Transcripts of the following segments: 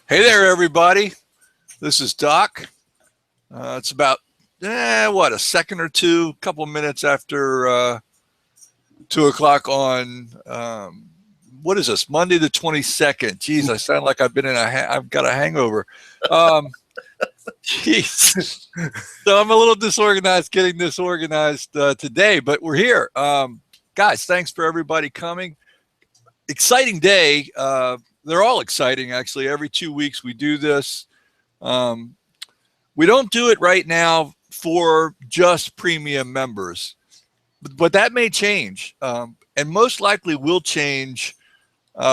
Hey there, everybody. This is Doc. It's about, a second or two, a couple of minutes after 2 o'clock on, what is this, Monday the 22nd. Geez, I sound like I've been I've got a hangover. Jeez. So I'm a little disorganized getting this organized today, but we're here. Guys, thanks for everybody coming. Exciting day. They're all exciting, actually. Every 2 weeks we do this. We don't do it right now for just premium members, but that may change, and most likely will change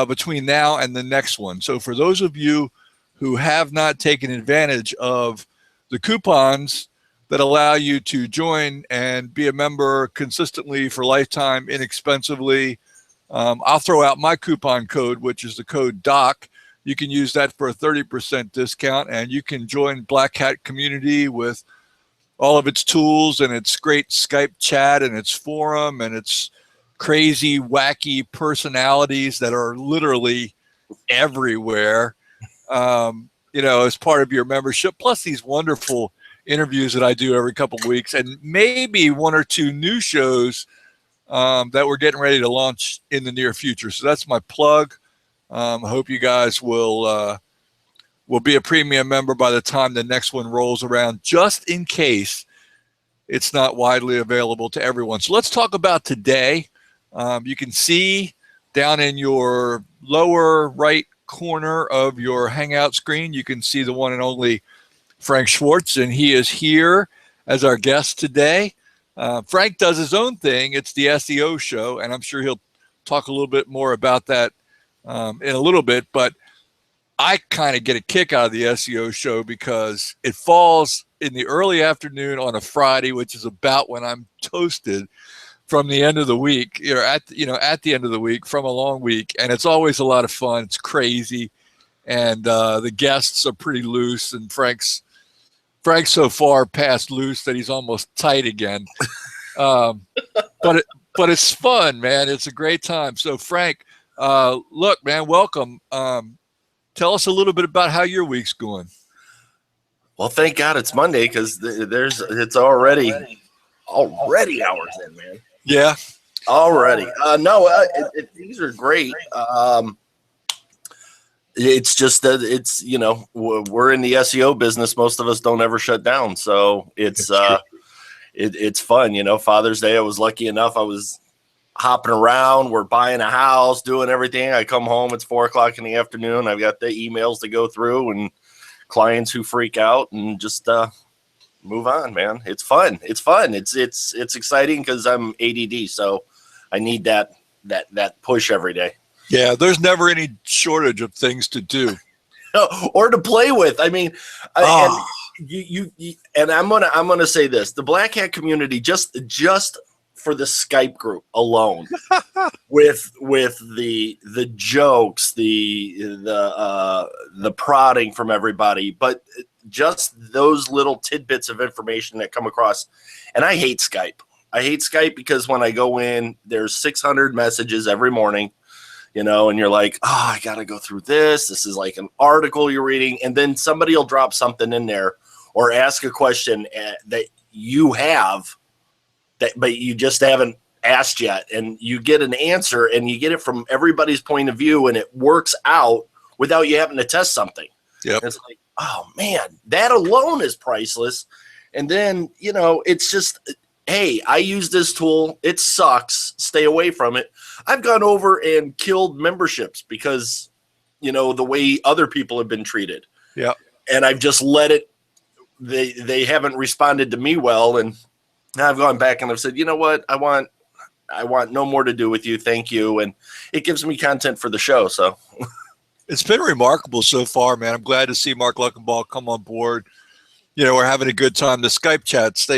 between now and the next one. So for those of you who have not taken advantage of the coupons that allow you to join and be a member consistently for lifetime, inexpensively, I'll throw out my coupon code, which is the code DOC. You can use that for a 30% discount, and you can join Black Hat community with all of its tools and its great Skype chat and its forum and its crazy, wacky personalities that are literally everywhere, as part of your membership, plus these wonderful interviews that I do every couple of weeks, and maybe one or two new shows that we're getting ready to launch in the near future. So that's my plug. I hope you guys will be a premium member by the time the next one rolls around, just in case it's not widely available to everyone. So let's talk about today. You can see down in your lower right corner of your Hangout screen, you can see the one and only Frank Schwarz, and he is here as our guest today. Frank does his own thing. It's the SEO show, and I'm sure he'll talk a little bit more about that in a little bit. But I kind of get a kick out of the SEO show because it falls in the early afternoon on a Friday, which is about when I'm toasted from the end of the week, at the end of the week from a long week. And it's always a lot of fun. It's crazy. And the guests are pretty loose, and Frank's so far past loose that he's almost tight again. But it's fun, man. It's a great time. So Frank, look, man, welcome. Tell us a little bit about how your week's going. Well, thank God it's Monday, because it's already hours in, man. Yeah. Already. These are great. It's just that we're in the SEO business. Most of us don't ever shut down. So it's fun. Father's Day, I was lucky enough. I was hopping around. We're buying a house, doing everything. I come home, it's 4 o'clock in the afternoon. I've got the emails to go through and clients who freak out, and just move on, man. It's fun. It's exciting because I'm ADD. So I need that push every day. Yeah, there's never any shortage of things to do or to play with. I mean, and I'm gonna say this: the Black Hat community, just for the Skype group alone, with the jokes, the prodding from everybody, but just those little tidbits of information that come across. And I hate Skype. I hate Skype because when I go in, there's 600 messages every morning. And you're like, I got to go through this. This is like an article you're reading. And then somebody will drop something in there or ask a question that you have, but you just haven't asked yet. And you get an answer, and you get it from everybody's point of view, and it works out without you having to test something. Yep. It's like, oh, man, that alone is priceless. And then, it's just, hey, I use this tool. It sucks. Stay away from it. I've gone over and killed memberships because, the way other people have been treated. Yeah. And I've just let it, they haven't responded to me well. And I've gone back and I've said, you know what? I want no more to do with you. Thank you. And it gives me content for the show. So it's been remarkable so far, man. I'm glad to see Mark Luckenball come on board. We're having a good time. The Skype chats,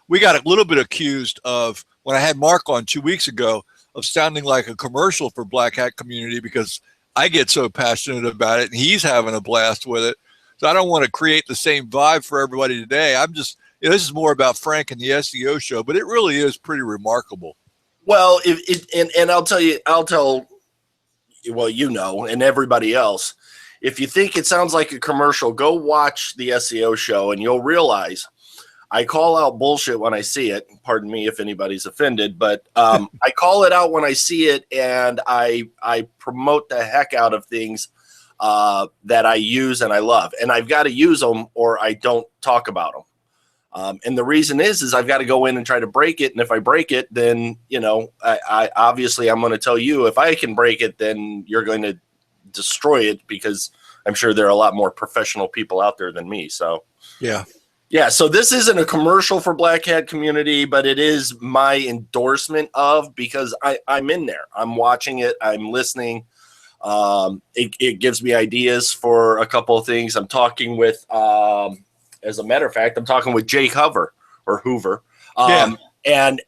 we got a little bit accused of, when I had Mark on 2 weeks ago, of sounding like a commercial for Black Hat community because I get so passionate about it and he's having a blast with it. So I don't want to create the same vibe for everybody today. I'm just, this is more about Frank and the SEO show, but it really is pretty remarkable. Well, and I'll tell, well, and everybody else, if you think it sounds like a commercial, go watch the SEO show and you'll realize I call out bullshit when I see it. Pardon me if anybody's offended, but I call it out when I see it, and I promote the heck out of things that I use and I love. And I've got to use them or I don't talk about them. And the reason is I've got to go in and try to break it. And if I break it, then, I obviously I'm going to tell you, if I can break it, then you're going to destroy it, because I'm sure there are a lot more professional people out there than me. So, yeah. So this isn't a commercial for Black Hat Community, but it is my endorsement of, because I'm in there. I'm watching it. I'm listening. It gives me ideas for a couple of things. I'm talking with, as a matter of fact, I'm talking with Jake Hoover. And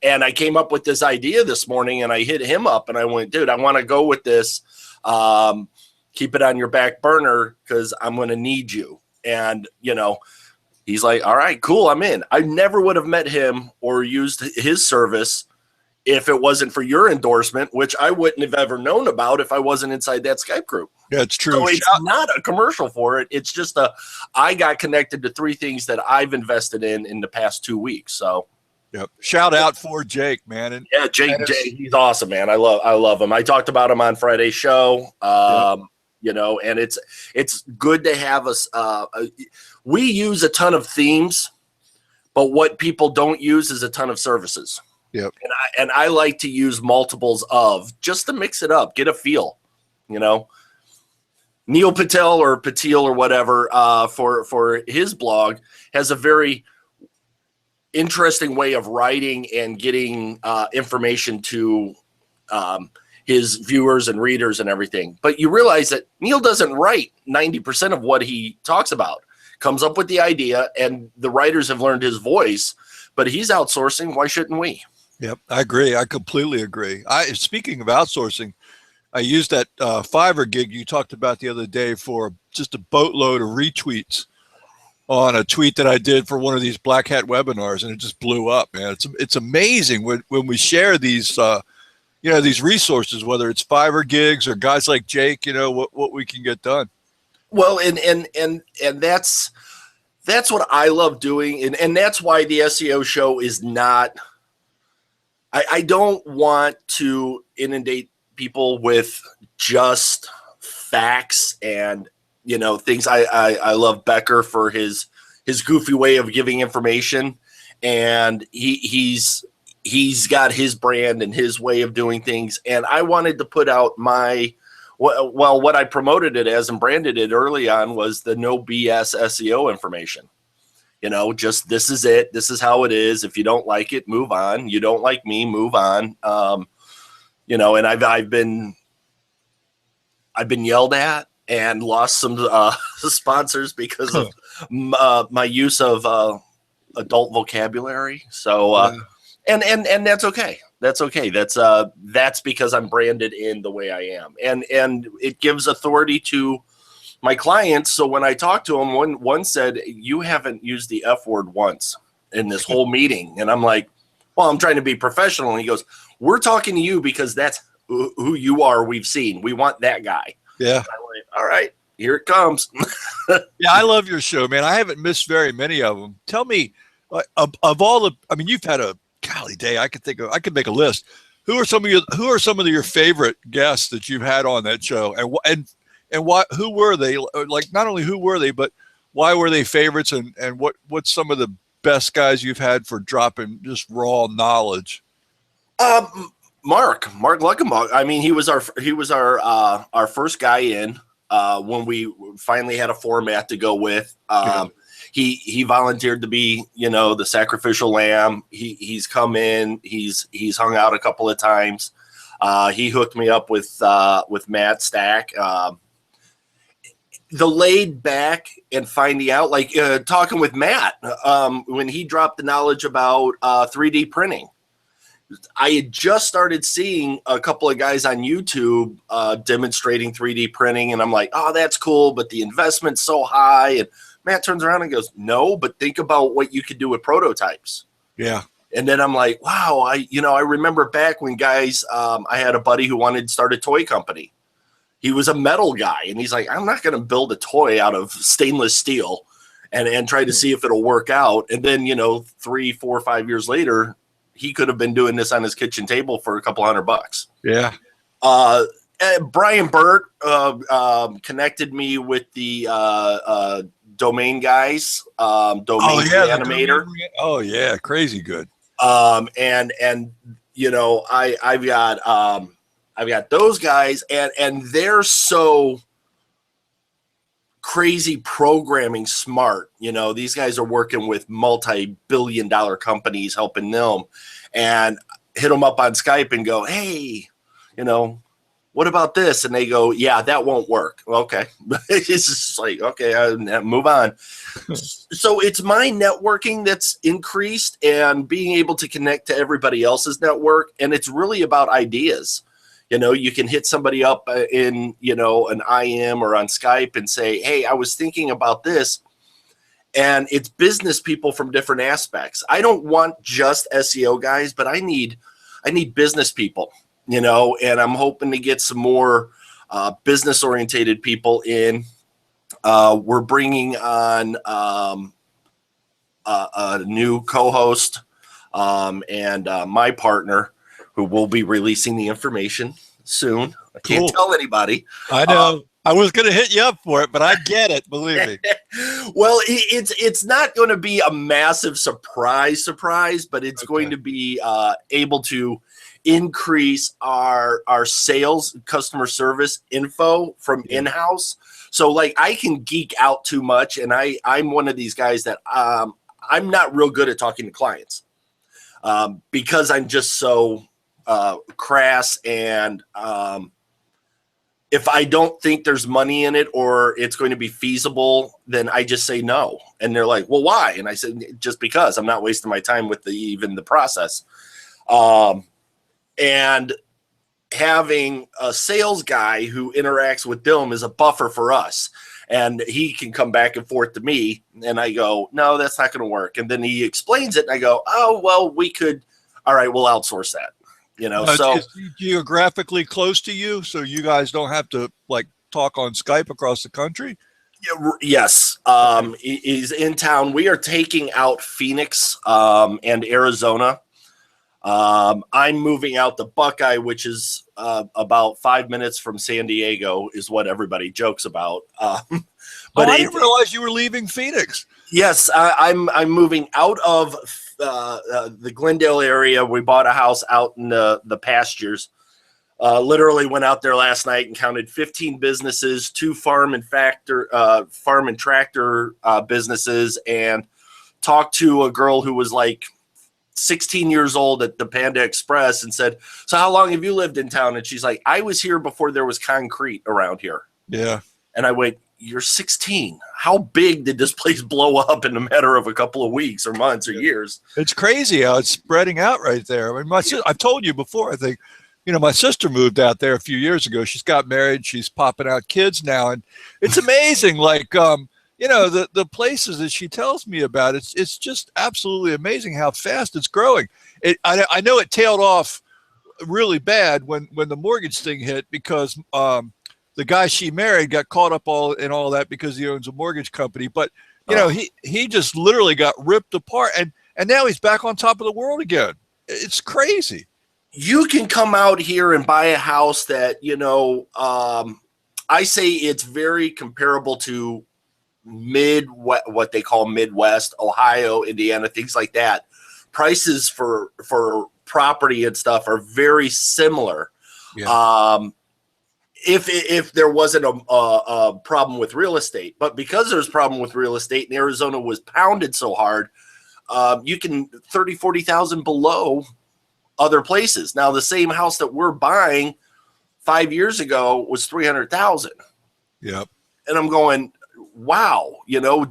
I came up with this idea this morning, and I hit him up and I went, dude, I want to go with this. Keep it on your back burner because I'm going to need you. And, he's like, all right, cool, I'm in. I never would have met him or used his service if it wasn't for your endorsement, which I wouldn't have ever known about if I wasn't inside that Skype group. Yeah, it's true. So it's not a commercial for it. It's just I got connected to 3 things that I've invested in the past 2 weeks. So, yep. Shout out for Jake, man. And yeah, Jake, he's awesome, man. I love him. I talked about him on Friday's show. And it's good to have us. We use a ton of themes, but what people don't use is a ton of services. Yep. And I like to use multiples of, just to mix it up, get a feel. Neil Patel or Patil or whatever for his blog has a very interesting way of writing and getting information to his viewers and readers and everything. But you realize that Neil doesn't write 90% of what he talks about. Comes up with the idea, and the writers have learned his voice, but he's outsourcing. Why shouldn't we? Yep, I agree. I completely agree. Speaking of outsourcing, I used that Fiverr gig you talked about the other day for just a boatload of retweets on a tweet that I did for one of these Black Hat webinars, and it just blew up, man. It's amazing when we share these these resources, whether it's Fiverr gigs or guys like Jake, what we can get done. Well, and that's what I love doing, and that's why the SEO show is not. I don't want to inundate people with just facts and things. I love Becker for his goofy way of giving information, and he's got his brand and his way of doing things, and I wanted to put out what I promoted it as and branded it early on was the no BS SEO information. Just this is it. This is how it is. If you don't like it, move on. You don't like me, move on. And I've been yelled at and lost some sponsors because of my use of adult vocabulary. So and that's okay. That's okay. That's because I'm branded in the way I am, and it gives authority to my clients. So when I talk to them, one said, "You haven't used the F word once in this whole meeting," and I'm like, "Well, I'm trying to be professional." And he goes, "We're talking to you because that's who you are. We've seen. We want that guy." Yeah. And I'm like, all right, here it comes. Yeah, I love your show, man. I haven't missed very many of them. Tell me, of all the, you've had a golly day. I could make a list. Who are some of your favorite guests that you've had on that show, and why? Who were they? Like, not only who were they, but why were they favorites? And what's some of the best guys you've had for dropping just raw knowledge? Mark Luckenbach. He was our first guy in when we finally had a format to go with. He volunteered to be, the sacrificial lamb. He's come in. He's hung out a couple of times. He hooked me up with Matt Stack. The laid back and finding out, like talking with Matt when he dropped the knowledge about 3D printing. I had just started seeing a couple of guys on YouTube demonstrating 3D printing, and I'm like, oh, that's cool, but the investment's so high. And Matt turns around and goes, no, but think about what you could do with prototypes. Yeah. And then I'm like, wow, I remember back when guys, I had a buddy who wanted to start a toy company. He was a metal guy, and he's like, I'm not going to build a toy out of stainless steel and try to see if it'll work out. And then, 3, 4, 5 years later, he could have been doing this on his kitchen table for a couple $100. Yeah. Brian Burt connected me with the domain guys, domain animator. Oh yeah, crazy good. I've got those guys, and they're so crazy programming smart. These guys are working with multi-billion-dollar companies, helping them, and hit them up on Skype and go, hey, what about this? And they go, yeah, that won't work. Okay. It's just like, okay, I move on. So it's my networking that's increased and being able to connect to everybody else's network. And it's really about ideas. You can hit somebody up in, an IM or on Skype and say, hey, I was thinking about this. And it's business people from different aspects. I don't want just SEO guys, but I need business people. And I'm hoping to get some more business orientated people in. We're bringing on a new co-host and my partner, who will be releasing the information soon. I can't tell anybody. I know. I was going to hit you up for it, but I get it. Believe me. Well, it's not going to be a massive surprise, but it's going to be able to increase our sales customer service info from in-house. So like I can geek out too much, and I'm one of these guys that I'm not real good at talking to clients because I'm just so crass, and if I don't think there's money in it or it's going to be feasible, then I just say no. And they're like, well, why? And I said, just because I'm not wasting my time with even the process. And having a sales guy who interacts with them is a buffer for us. And he can come back and forth to me. And I go, no, that's not going to work. And then he explains it. And I go, oh, well, we could. All right, we'll outsource that. So is he geographically close to you, so you guys don't have to like talk on Skype across the country? Yes. He's in town. We are taking out Phoenix and Arizona. I'm moving out the Buckeye, which is about 5 minutes from San Diego, is what everybody jokes about. But I didn't realize you were leaving Phoenix. Yes, I'm moving out of the Glendale area. We bought a house out in the pastures. Literally went out there last night and counted 15 businesses, 2 farm and tractor businesses, and talked to a girl who was like 16 years old at the Panda Express and said, so how long have you lived in town? And she's like, I was here before there was concrete around here. Yeah. And I went, you're 16. How big did this place blow up in a matter of a couple of weeks or months or years? It's crazy how it's spreading out right there. I mean, I've told you before, I think, my sister moved out there a few years ago. She's got married. She's popping out kids now. And it's amazing. Like, the places that she tells me about, it's just absolutely amazing how fast it's growing. I know it tailed off really bad when the mortgage thing hit, because the guy she married got caught up all that because he owns a mortgage company. But he just literally got ripped apart, and now he's back on top of the world again. It's crazy. You can come out here and buy a house that I say it's very comparable to what they call Midwest, Ohio, Indiana, things like that. Prices for property and stuff are very similar. Yeah. If there wasn't a problem with real estate, but because there's a problem with real estate and Arizona was pounded so hard, you can 30, 40,000 below other places. Now, the same house that we're buying 5 years ago was 300,000. Yep. And I'm going, wow,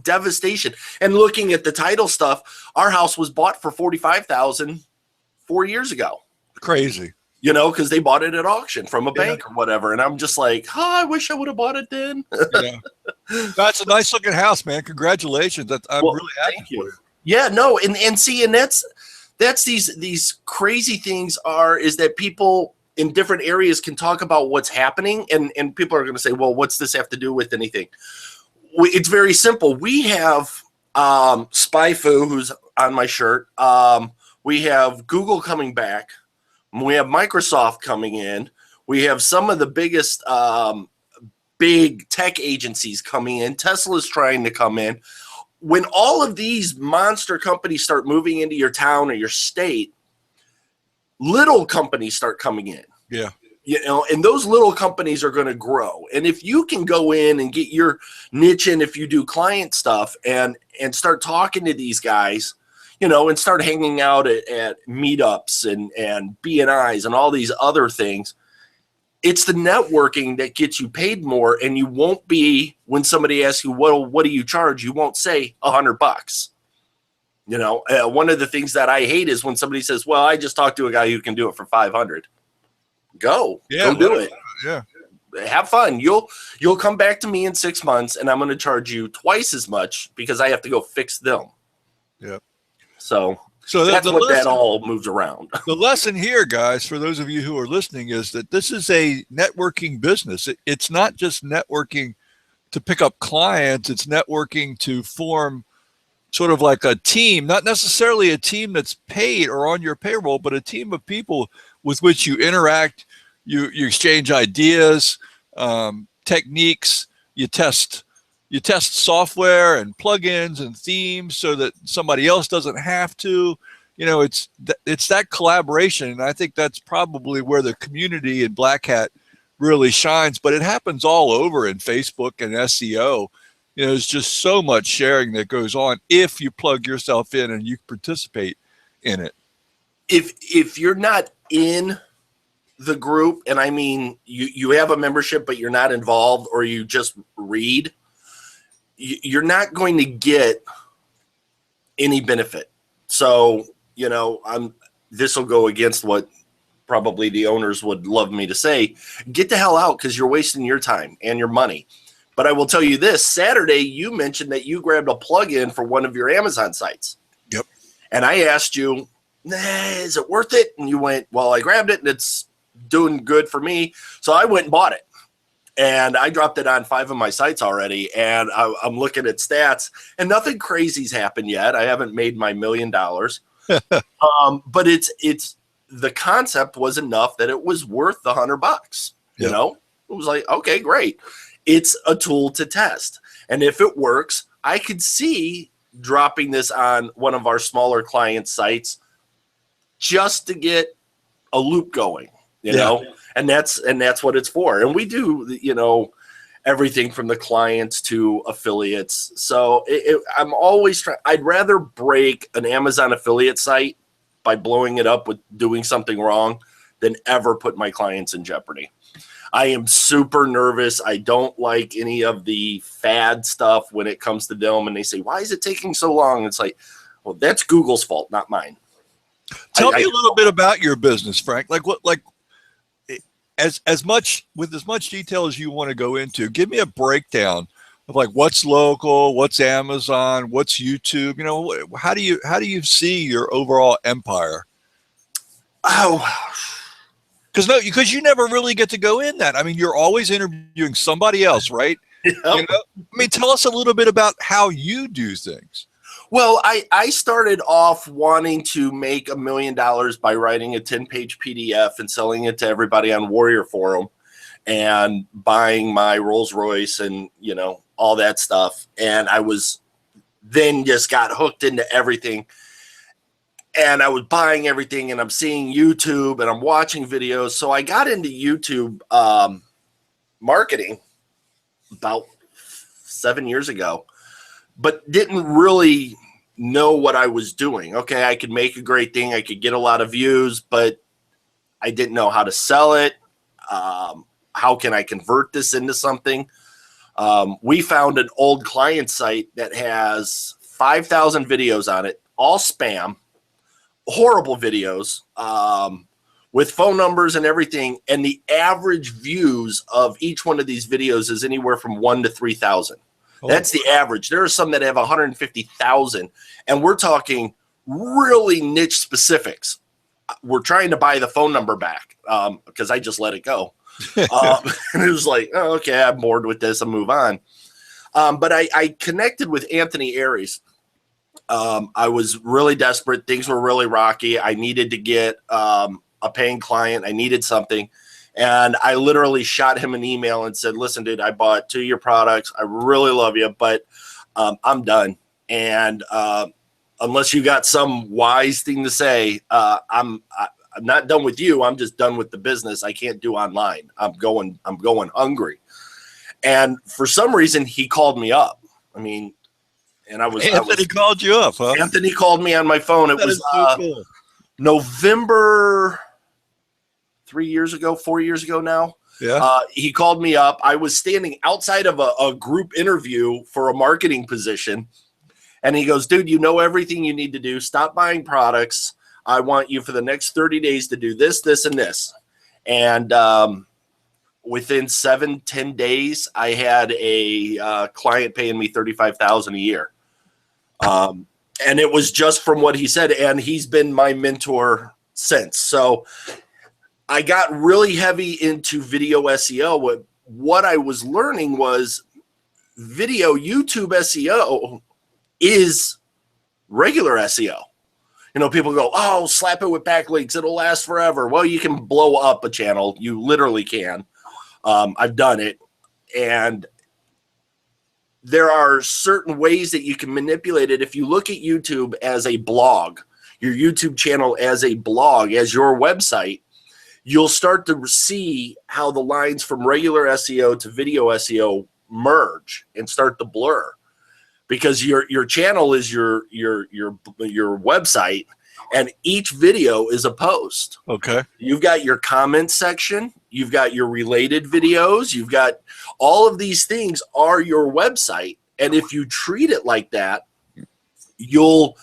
devastation. And looking at the title stuff, our house was bought for 45,000 4 years ago. Crazy. Because they bought it at auction from a bank or whatever. And I'm just like, I wish I would have bought it then. Yeah. That's a nice looking house, man. Congratulations. I'm really happy for you. Yeah, no. And see, and that's these crazy things is that people, in different areas can talk about what's happening. And people are going to say, well, what's this have to do with anything? It's very simple. We have SpyFu, who's on my shirt. We have Google coming back. We have Microsoft coming in. We have some of the biggest big tech agencies coming in. Tesla's trying to come in. When all of these monster companies start moving into your town or your state, little companies start coming in. Yeah. You know, and those little companies are going to grow. And if you can go in and get your niche in, if you do client stuff and start talking to these guys, you know, and start hanging out at meetups and BNIs and all these other things, it's the networking that gets you paid more. And you won't be, when somebody asks you, well, what do you charge? You won't say $100. You know, one of the things that I hate is when somebody says, well, I just talked to a guy who can do it for 500. Go do it. Yeah. Have fun. You'll come back to me in 6 months and I'm going to charge you twice as much because I have to go fix them. Yeah. So that's what that all moves around. The lesson here, guys, for those of you who are listening, is that this is a networking business. It's not just networking to pick up clients. It's networking to form sort of like a team, not necessarily a team that's paid or on your payroll, but a team of people with which you interact, you exchange ideas, techniques, you test software and plugins and themes so that somebody else doesn't have to. You know, it's that collaboration, and I think that's probably where the community in Black Hat really shines. But it happens all over in Facebook and SEO. You know, there's just so much sharing that goes on if you plug yourself in and you participate in it. If you're not in the group, and I mean you have a membership but you're not involved, or you just read, you're not going to get any benefit. So, you know, this will go against what probably the owners would love me to say. Get the hell out, because you're wasting your time and your money. But I will tell you this, Saturday you mentioned that you grabbed a plugin for one of your Amazon sites. Yep. And I asked you, is it worth it? And you went, well, I grabbed it and it's doing good for me. So I went and bought it. And I dropped it on 5 of my sites already. And I'm looking at stats and nothing crazy's happened yet. I haven't made my $1 million. But it's the concept was enough that it was worth the $100. You know, it was like, okay, great. It's a tool to test. And if it works, I could see dropping this on one of our smaller client sites just to get a loop going, you know, and that's what it's for. And we do, you know, everything from the clients to affiliates. So I'm always trying, I'd rather break an Amazon affiliate site by blowing it up with doing something wrong than ever put my clients in jeopardy. I am super nervous. I don't like any of the fad stuff when it comes to them. And they say, why is it taking so long? It's like, well, that's Google's fault, not mine. Tell me a little bit about your business, Frank. As much detail as you want to go into, give me a breakdown of like what's local, what's Amazon, what's YouTube. You know, how do you see your overall empire? Oh, because you never really get to go in that. I mean, you're always interviewing somebody else, right? Yep. You know? I mean, tell us a little bit about how you do things. Well, I started off wanting to make $1 million by writing a 10-page PDF and selling it to everybody on Warrior Forum and buying my Rolls Royce and, you know, all that stuff. And I was then just got hooked into everything. And I was buying everything, and I'm seeing YouTube and I'm watching videos. So I got into YouTube marketing about 7 years ago, but didn't really know what I was doing. Okay, I could make a great thing. I could get a lot of views, but I didn't know how to sell it. How can I convert this into something? We found an old client site that has 5,000 videos on it, all spam, horrible videos, with phone numbers and everything. And the average views of each one of these videos is anywhere from 1 to 3,000. That's the average. There are some that have 150,000, and we're talking really niche specifics. were trying to buy the phone number back because I just let it go. And it was like, oh, okay, I'm bored with this. I'll move on. But I connected with Anthony Aries. I was really desperate. Things were really rocky. I needed to get a paying client. I needed something. And I literally shot him an email and said, listen, dude, I bought 2 of your products. I really love you, but I'm done. And unless you got some wise thing to say, I'm not done with you. I'm just done with the business. I can't do online. I'm going hungry. And for some reason, he called me up. I mean, and Anthony called you up, huh? Anthony called me on my phone. It was so cool. November 4 years ago now. Yeah. He called me up. I was standing outside of a group interview for a marketing position. And he goes, dude, you know everything you need to do. Stop buying products. I want you for the next 30 days to do this, this, and this. And within 7-10 days, I had a client paying me $35,000 a year. And it was just from what he said. And he's been my mentor since. So I got really heavy into video SEO. What I was learning was video YouTube SEO is regular SEO. You know, people go, oh, slap it with backlinks. It'll last forever. Well, you can blow up a channel. You literally can. I've done it. And there are certain ways that you can manipulate it. If you look at YouTube as a blog, your YouTube channel as a blog, as your website, you'll start to see how the lines from regular SEO to video SEO merge and start to blur. Because your channel is your website, and each video is a post. Okay. You've got your comment section, you've got your related videos, you've got all of these things are your website. And if you treat it like that, you'll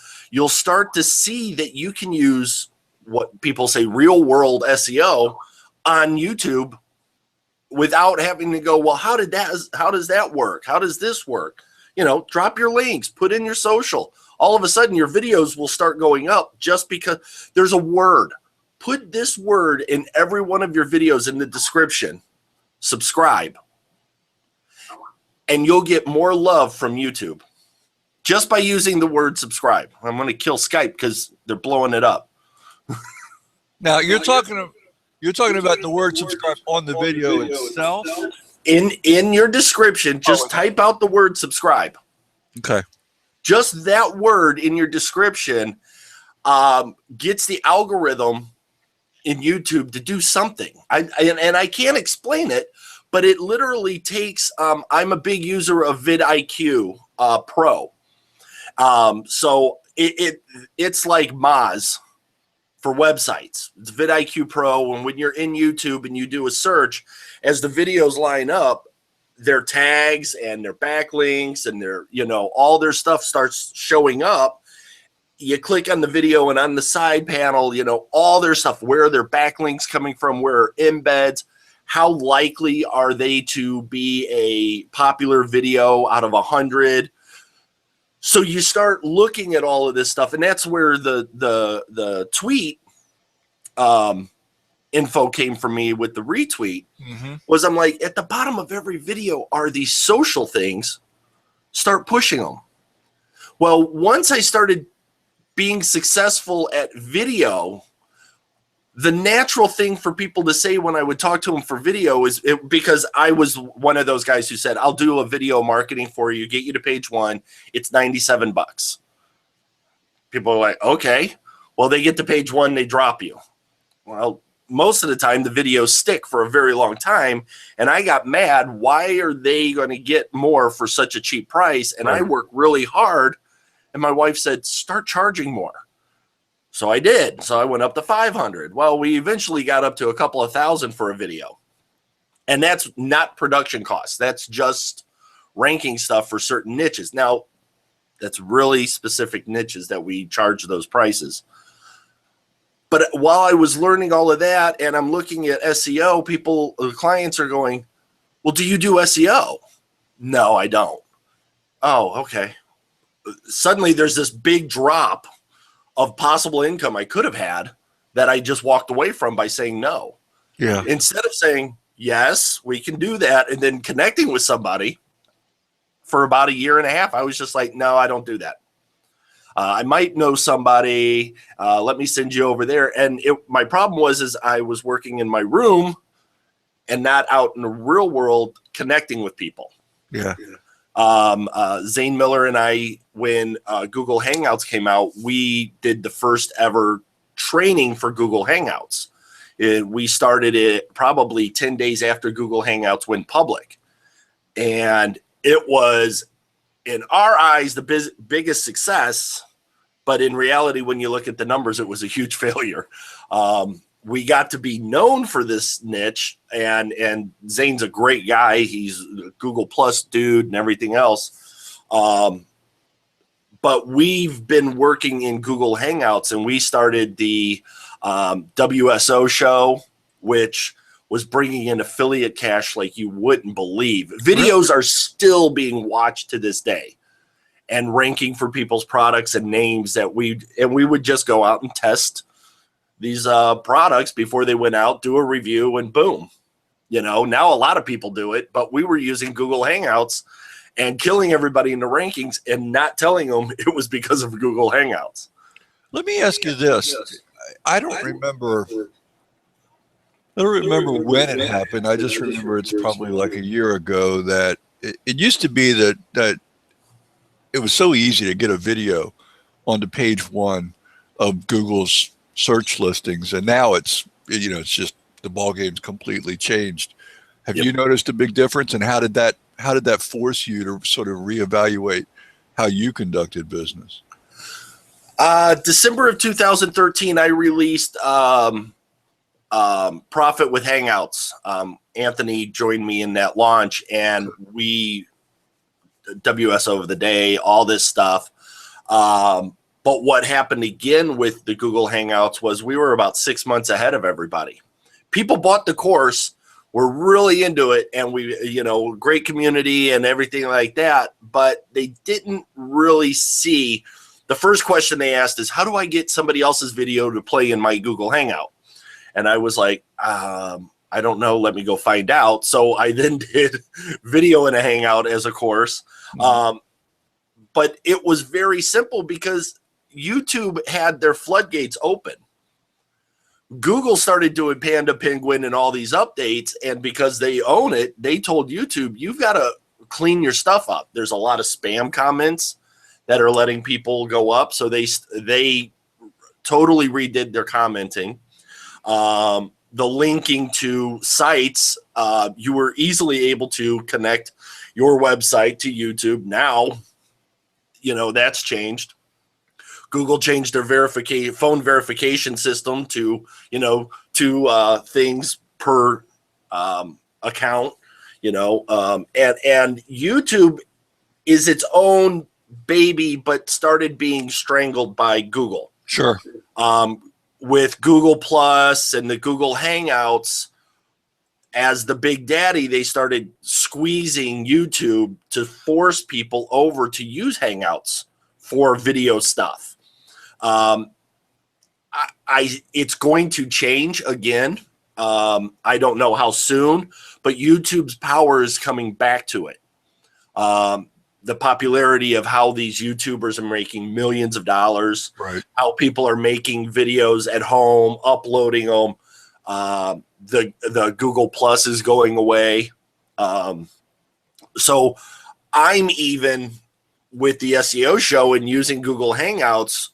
start to see that you can use what people say real world SEO on YouTube without having to go, well, how does that work? How does this work? You know, drop your links, put in your social. All of a sudden, your videos will start going up just because there's a word. Put this word in every one of your videos in the description. Subscribe. And you'll get more love from YouTube just by using the word subscribe. I'm going to kill Skype because they're blowing it up. Now, you're talking about the word subscribe on the video itself? In your description, just type out the word subscribe. Okay. Just that word in your description gets the algorithm in YouTube to do something. And I can't explain it, but it literally takes, I'm a big user of vidIQ Pro. So it's like Moz for websites. It's vidIQ Pro, and when you're in YouTube and you do a search, as the videos line up, their tags and their backlinks and their, all their stuff starts showing up. You click on the video, and on the side panel, all their stuff, where are their backlinks coming from, where are embeds, how likely are they to be a popular video out of 100. So you start looking at all of this stuff, and that's where the tweet info came from me with the retweet. Was I'm like, at the bottom of every video are these social things. Start pushing them. Well, once I started being successful at video, the natural thing for people to say when I would talk to them for video is because I was one of those guys who said, I'll do a video marketing for you, get you to page 1. It's $97. People are like, okay. Well, they get to page 1, they drop you. Well, most of the time the videos stick for a very long time. And I got mad. Why are they going to get more for such a cheap price? And I work really hard. And my wife said, start charging more. So I did. So I went up to 500. Well, we eventually got up to a couple of thousand for a video. And that's not production costs. That's just ranking stuff for certain niches. Now, that's really specific niches that we charge those prices. But while I was learning all of that and I'm looking at SEO, the clients are going, well, do you do SEO? No, I don't. Oh, okay. Suddenly there's this big drop of possible income I could have had that I just walked away from by saying no. Yeah. Instead of saying, yes, we can do that, and then connecting with somebody for about a year and a half, I was just like, no, I don't do that. I might know somebody. Let me send you over there. And my problem was I was working in my room and not out in the real world connecting with people. Yeah. Zane Miller and I, when Google Hangouts came out, we did the first ever training for Google Hangouts. We started it probably 10 days after Google Hangouts went public. And it was, in our eyes, the biggest success. But in reality, when you look at the numbers, it was a huge failure. We got to be known for this niche, and Zane's a great guy. He's a Google Plus dude and everything else. But we've been working in Google Hangouts, and we started the WSO show, which was bringing in affiliate cash like you wouldn't believe. Videos are still being watched to this day and ranking for people's products and names that we would just go out and test these products before they went out, do a review, and boom. Now a lot of people do it, but we were using Google Hangouts and killing everybody in the rankings and not telling them it was because of Google Hangouts. Let me ask you this. I don't remember when it happened. I just remember it's probably like a year ago that it used to be that it was so easy to get a video onto page 1 of Google's search listings, and now it's just the ball game's completely changed. Have you noticed a big difference, and how did that force you to sort of reevaluate how you conducted business? December of 2013, I released Profit with Hangouts. Anthony joined me in that launch, and we WSO of the day, all this stuff. But what happened again with the Google Hangouts was we were about 6 months ahead of everybody. People bought the course, were really into it, and we, great community and everything like that, but they didn't really see. The first question they asked is, how do I get somebody else's video to play in my Google Hangout? And I was like, I don't know. Let me go find out. So I then did video in a Hangout as a course. But it was very simple because YouTube had their floodgates open. Google started doing Panda Penguin and all these updates. And because they own it, they told YouTube, you've got to clean your stuff up. There's a lot of spam comments that are letting people go up. So they totally redid their commenting. The linking to sites, you were easily able to connect your website to YouTube. Now, that's changed. Google changed their phone verification system to, 2 things per account, and YouTube is its own baby, but started being strangled by Google. Sure. With Google Plus and the Google Hangouts as the big daddy, they started squeezing YouTube to force people over to use Hangouts for video stuff. It's going to change again. I don't know how soon, but YouTube's power is coming back to it. The popularity of how these YouTubers are making millions of dollars, right? How people are making videos at home, uploading them. The Google Plus is going away. So I'm even with the SEO show and using Google Hangouts.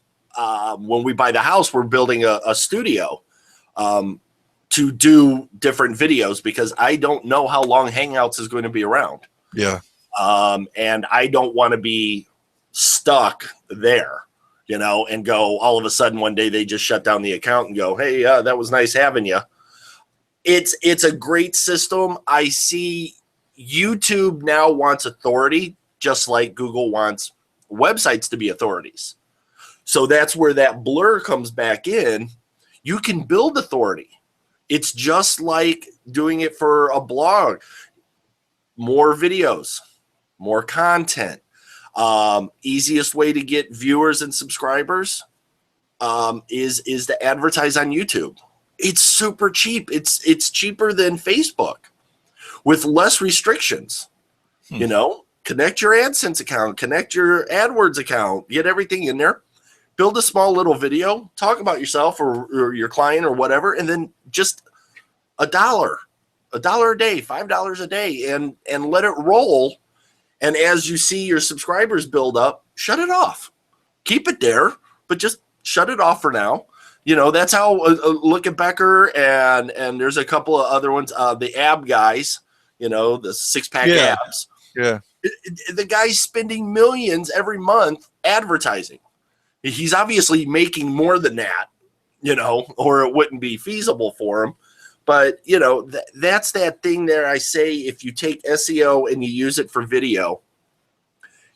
When we buy the house, we're building a studio to do different videos because I don't know how long Hangouts is going to be around. Yeah. And I don't want to be stuck there, and go all of a sudden one day they just shut down the account and go, hey, that was nice having you. It's a great system. I see YouTube now wants authority, just like Google wants websites to be authorities. So that's where that blur comes back in. You can build authority. It's just like doing it for a blog. More videos, more content. Easiest way to get viewers and subscribers, is to advertise on YouTube. It's super cheap. It's cheaper than Facebook with less restrictions. You know, connect your AdSense account, connect your AdWords account, get everything in there, build a small little video, talk about yourself or your client or whatever, and then just $1 a day, $5 a day, and let it roll. And as you see your subscribers build up, shut it off. Keep it there, but just shut it off for now. You know, that's how look at Becker and there's a couple of other ones, the ab guys, you know, the 6-pack abs. Yeah. The guy's spending millions every month advertising. He's obviously making more than that, you know, or it wouldn't be feasible for him. But, you know, that's that thing there. I say if you take SEO and you use it for video,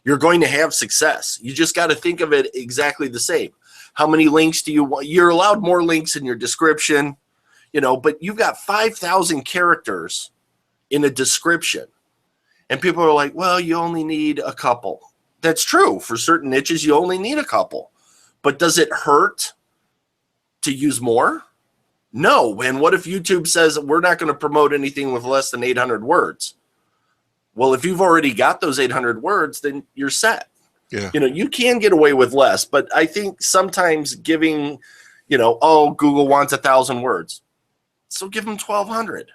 you're going to have success. You just got to think of it exactly the same. How many links do you want? You're allowed more links in your description, you know, but you've got 5,000 characters in a description. And people are like, well, you only need a couple. That's true. For certain niches, you only need a couple. But does it hurt to use more? No. And what if YouTube says we're not going to promote anything with less than 800 words? Well, if you've already got those 800 words, then you're set. Yeah. You know, you can get away with less, but I think sometimes giving, you know, oh, Google wants 1,000 words. So give them 1,200.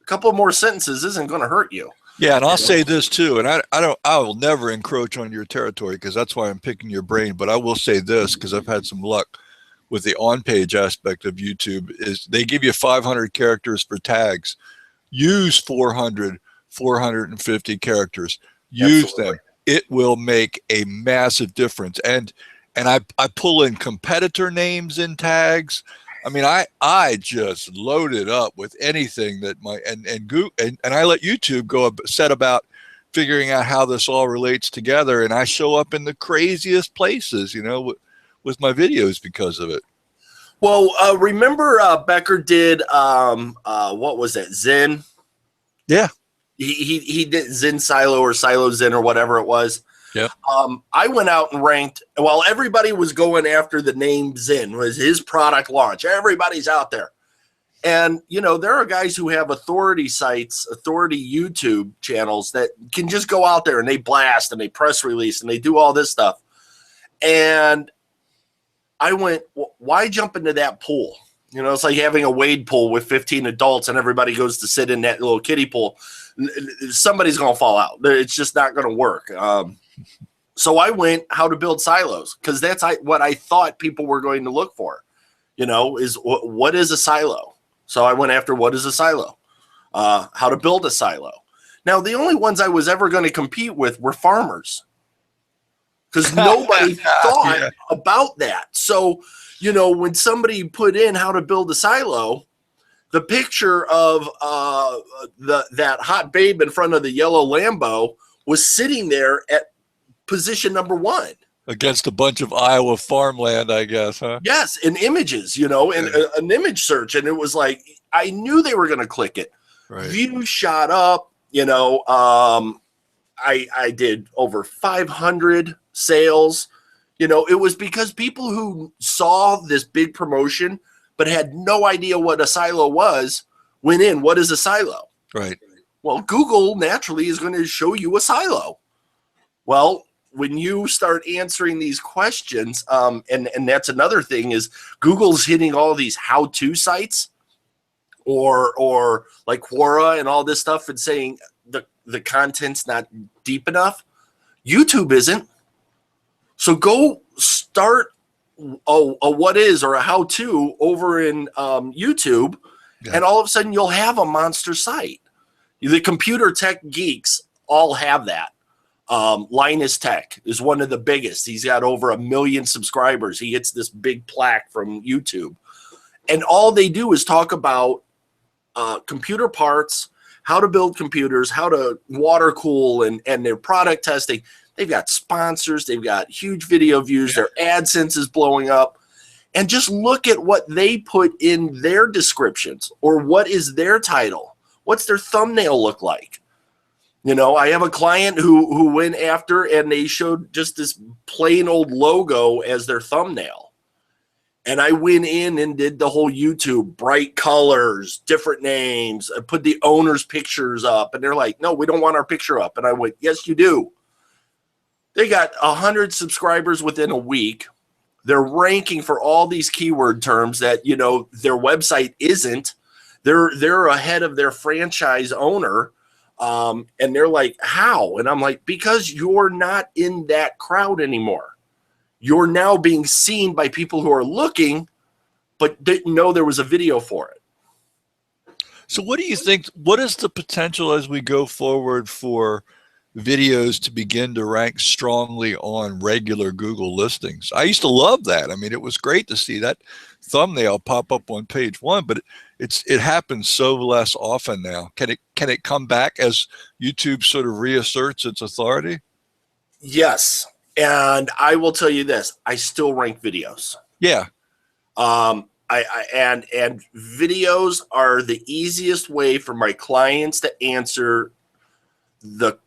A couple more sentences isn't going to hurt you. Yeah, and I'll say this too, and I will never encroach on your territory because that's why I'm picking your brain. But I will say this because I've had some luck with the on-page aspect of YouTube is they give you 500 characters for tags. Use 400, 450 characters. Use Absolutely. Them. It will make a massive difference. And I pull in competitor names in tags. I mean, I just load it up with anything that and I let YouTube go set about figuring out how this all relates together, and I show up in the craziest places, you know, with my videos because of it. Well, remember Becker did what was that, Zen? Yeah, he did Zen Silo or Silo Zen or whatever it was. Yeah. I went out and ranked while everybody was going after the name Zen was his product launch. Everybody's out there. And, you know, there are guys who have authority sites, authority YouTube channels that can just go out there and they blast and they press release and they do all this stuff. And I went, why jump into that pool? You know, it's like having a wade pool with 15 adults and everybody gogoes to sit in that little kiddie pool. Somebody's going to fall out. It's just not going to work. So I went how to build silos because that's what I thought people were going to look for, you know, is what is a silo? So I went after what is a silo, how to build a silo. Now, the only ones I was ever going to compete with were farmers because nobody thought about that. So, you know, when somebody put in how to build a silo, the picture of that hot babe in front of the yellow Lambo was sitting there at position number 1 against a bunch of Iowa farmland, I guess, huh? Yes, and images, you know, and an image search, and it was like I knew they were going to click it. Right. Views shot up, you know. I did over 500 sales. You know, it was because people who saw this big promotion but had no idea what a silo was went in. What is a silo? Right. Well, Google naturally is going to show you a silo. Well, when you start answering these questions, and that's another thing is Google's hitting all these how-to sites or like Quora and all this stuff and saying the content's not deep enough. YouTube isn't. So go start a what is or a how-to over in YouTube, and all of a sudden you'll have a monster site. The computer tech geeks all have that. Linus Tech is one of the biggest. He's got over 1 million subscribers. He gets this big plaque from YouTube. And all they do is talk about computer parts, how to build computers, how to water cool, and their product testing. They've got sponsors. They've got huge video views. Their AdSense is blowing up. And just look at what they put in their descriptions or what is their title. What's their thumbnail look like? You know, I have a client who went after and they showed just this plain old logo as their thumbnail. And I went in and did the whole YouTube, bright colors, different names. I put the owner's pictures up. And they're like, no, we don't want our picture up. And I went, yes, you do. They got 100 subscribers within a week. They're ranking for all these keyword terms that, you know, their website isn't. They're ahead of their franchise owner. And they're like, how? And I'm like, because you're not in that crowd anymore. You're now being seen by people who are looking, but didn't know there was a video for it. So what do you think, what is the potential as we go forward for videos to begin to rank strongly on regular Google listings? I used to love that. I mean, it was great to see that thumbnail pop up on page one, but it happens so less often now. Can it come back as YouTube sort of reasserts its authority? Yes. And I will tell you this, I still rank videos. Yeah. And videos are the easiest way for my clients to answer the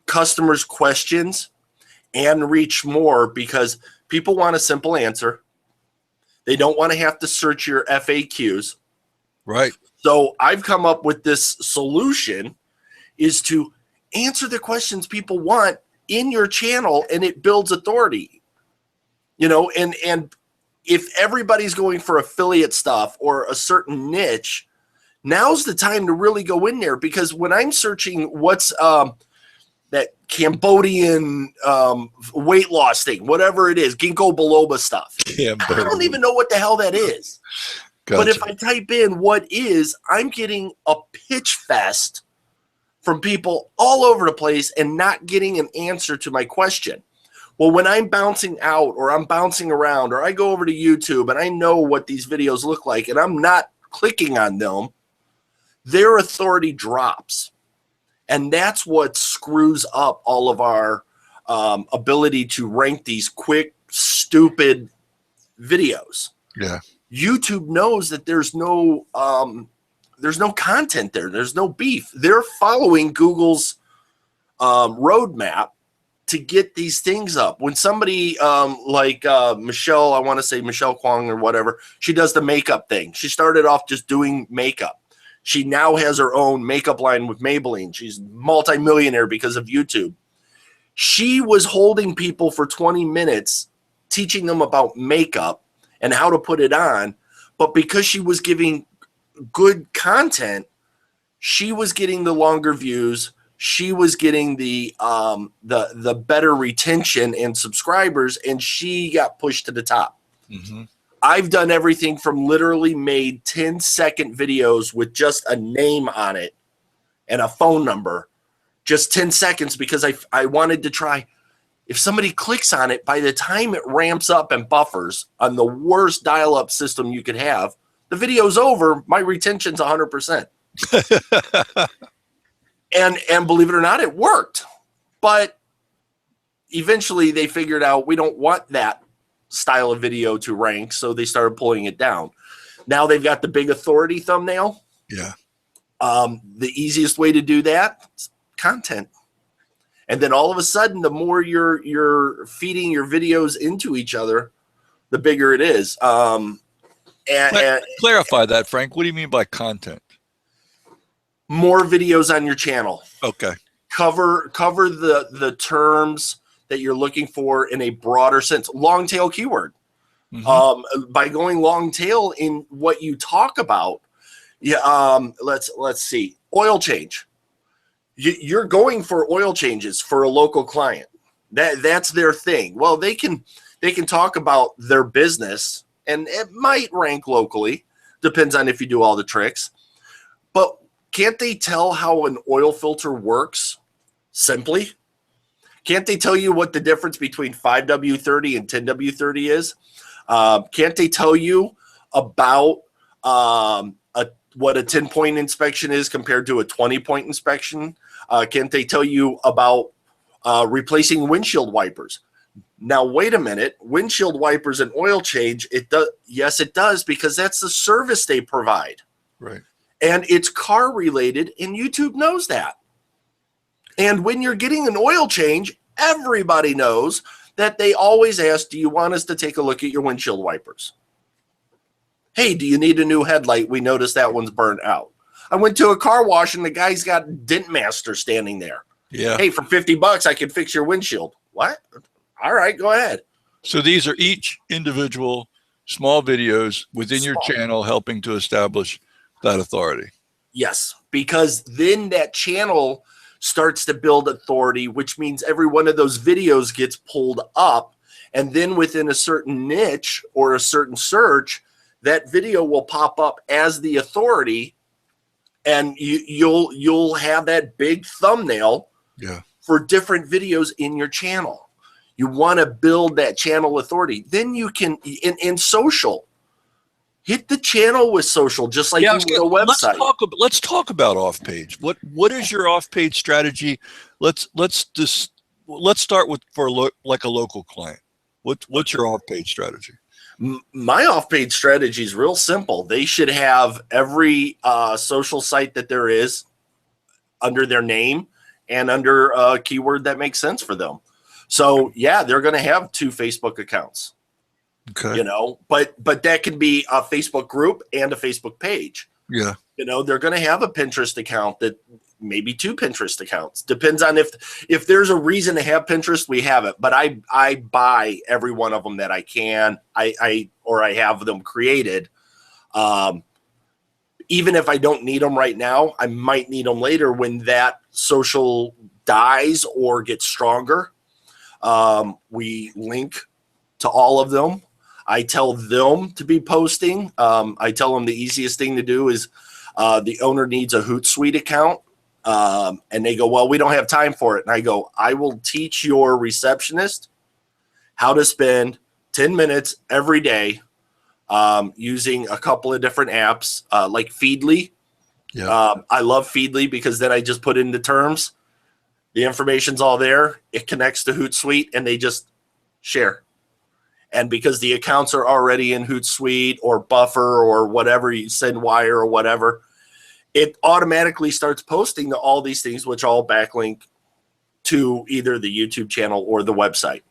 customers' questions and reach more, because people want a simple answer. They don't want to have to search your FAQs. Right. So I've come up with this solution is to answer the questions people want in your channel, and it builds authority. You know, and if everybody's going for affiliate stuff or a certain niche, now's the time to really go in there, because when I'm searching what's that Cambodian weight loss thing, whatever it is, ginkgo biloba stuff, I don't even know what the hell that is. Gotcha. But if I type in what is, I'm getting a pitch fest from people all over the place and not getting an answer to my question. Well, when I'm bouncing out or I'm bouncing around or I go over to YouTube and I know what these videos look like and I'm not clicking on them, their authority drops. And that's what screws up all of our ability to rank these quick, stupid videos. Yeah. YouTube knows that there's no content there. There's no beef. They're following Google's roadmap to get these things up. When somebody like Michelle, I want to say Michelle Kwong or whatever, she does the makeup thing. She started off just doing makeup. She now has her own makeup line with Maybelline. She's multimillionaire because of YouTube. She was holding people for 20 minutes, teaching them about makeup and how to put it on. But because she was giving good content, she was getting the longer views. She was getting the better retention and subscribers, and she got pushed to the top. Mm-hmm. I've done everything from literally made 10-second videos with just a name on it and a phone number, just 10 seconds, because I wanted to try. If somebody clicks on it, by the time it ramps up and buffers on the worst dial-up system you could have, the video's over, my retention's 100%. And believe it or not, it worked. But eventually they figured out we don't want that style of video to rank, so they started pulling it down. Now they've got the big authority thumbnail. Yeah. The easiest way to do that is content. And then all of a sudden, the more you're feeding your videos into each other, the bigger it is. Clarify that, Frank. What do you mean by content? More videos on your channel. Okay. Cover the terms that you're looking for in a broader sense. Long tail keyword. Mm-hmm. By going long tail in what you talk about. Yeah. Let's see. Oil change. You're going for oil changes for a local client. That's their thing. Well, they can talk about their business, and it might rank locally. Depends on if you do all the tricks. But can't they tell how an oil filter works simply? Can't they tell you what the difference between 5W30 and 10W30 is? Can't they tell you about what a 10-point inspection is compared to a 20-point inspection? Can't they tell you about replacing windshield wipers? Now, wait a minute. Windshield wipers and oil change, it does. Yes, it does, because that's the service they provide. Right. And it's car related, and YouTube knows that. And when you're getting an oil change, everybody knows that they always ask, do you want us to take a look at your windshield wipers? Hey, do you need a new headlight? We noticed that one's burnt out. I went to a car wash and the guy's got Dent Master standing there. Yeah. Hey, for $50, I can fix your windshield. What? All right, go ahead. So these are each individual small videos within your channel helping to establish that authority. Yes, because then that channel starts to build authority, which means every one of those videos gets pulled up. And then within a certain niche or a certain search, that video will pop up as the authority, and you'll have that big thumbnail for different videos in your channel. You want to build that channel authority. Then you can, in social, hit the channel with social, just like you would a website. Let's talk about off page. What is your off page strategy? Let's start with like a local client. What's your off page strategy? My off page strategy is real simple. They should have every social site that there is under their name and under a keyword that makes sense for them. So yeah, they're going to have 2 Facebook accounts. Okay. You know, but that can be a Facebook group and a Facebook page. Yeah. You know, they're going to have a Pinterest account, that maybe 2 Pinterest accounts. Depends on if there's a reason to have Pinterest, we have it. But I buy every one of them that I can. I have them created. Even if I don't need them right now, I might need them later when that social dies or gets stronger. We link to all of them. I tell them to be posting. I tell them the easiest thing to do is the owner needs a Hootsuite account. And they go, well, we don't have time for it. And I go, I will teach your receptionist how to spend 10 minutes every day using a couple of different apps like Feedly. Yeah. I love Feedly because then I just put in the terms. The information's all there. It connects to Hootsuite and they just share. And because the accounts are already in Hootsuite or Buffer or whatever, you send Wire or whatever, it automatically starts posting to all these things, which all backlink to either the YouTube channel or the website.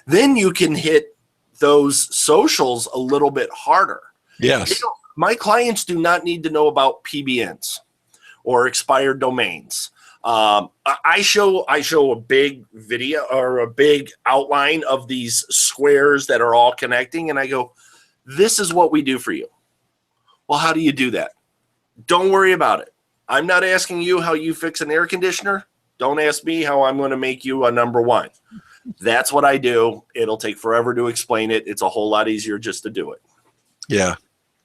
Then you can hit those socials a little bit harder. Yes. My clients do not need to know about PBNs or expired domains. I show a big video or a big outline of these squares that are all connecting, and I go, this is what we do for you. Well, how do you do that? Don't worry about it. I'm not asking you how you fix an air conditioner. Don't ask me how I'm going to make you a number 1. That's what I do. It'll take forever to explain it. It's a whole lot easier just to do it. Yeah.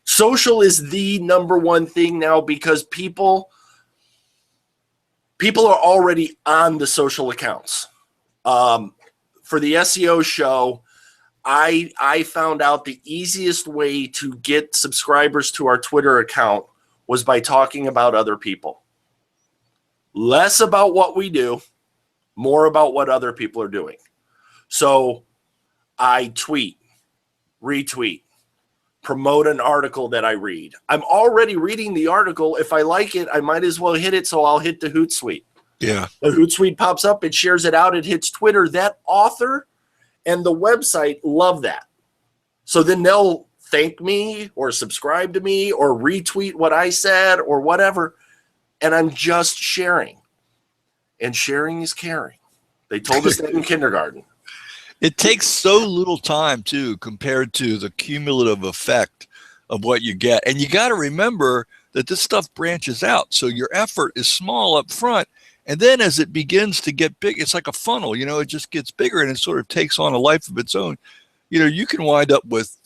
Social is the number 1 thing now because people are already on the social accounts. For the SEO show, I found out the easiest way to get subscribers to our Twitter account was by talking about other people. Less about what we do, more about what other people are doing. So I tweet, retweet, promote an article that I read. I'm already reading the article. If I like it, I might as well hit it, so I'll hit the Hootsuite. Yeah. The Hootsuite pops up, it shares it out, it hits Twitter. That author and the website love that. So then they'll thank me or subscribe to me or retweet what I said or whatever. And I'm just sharing. And sharing is caring. They told us that in kindergarten. It takes so little time, too, compared to the cumulative effect of what you get. And you got to remember that this stuff branches out. So your effort is small up front. And then as it begins to get big, it's like a funnel, you know, it just gets bigger and it sort of takes on a life of its own. You know, you can wind up with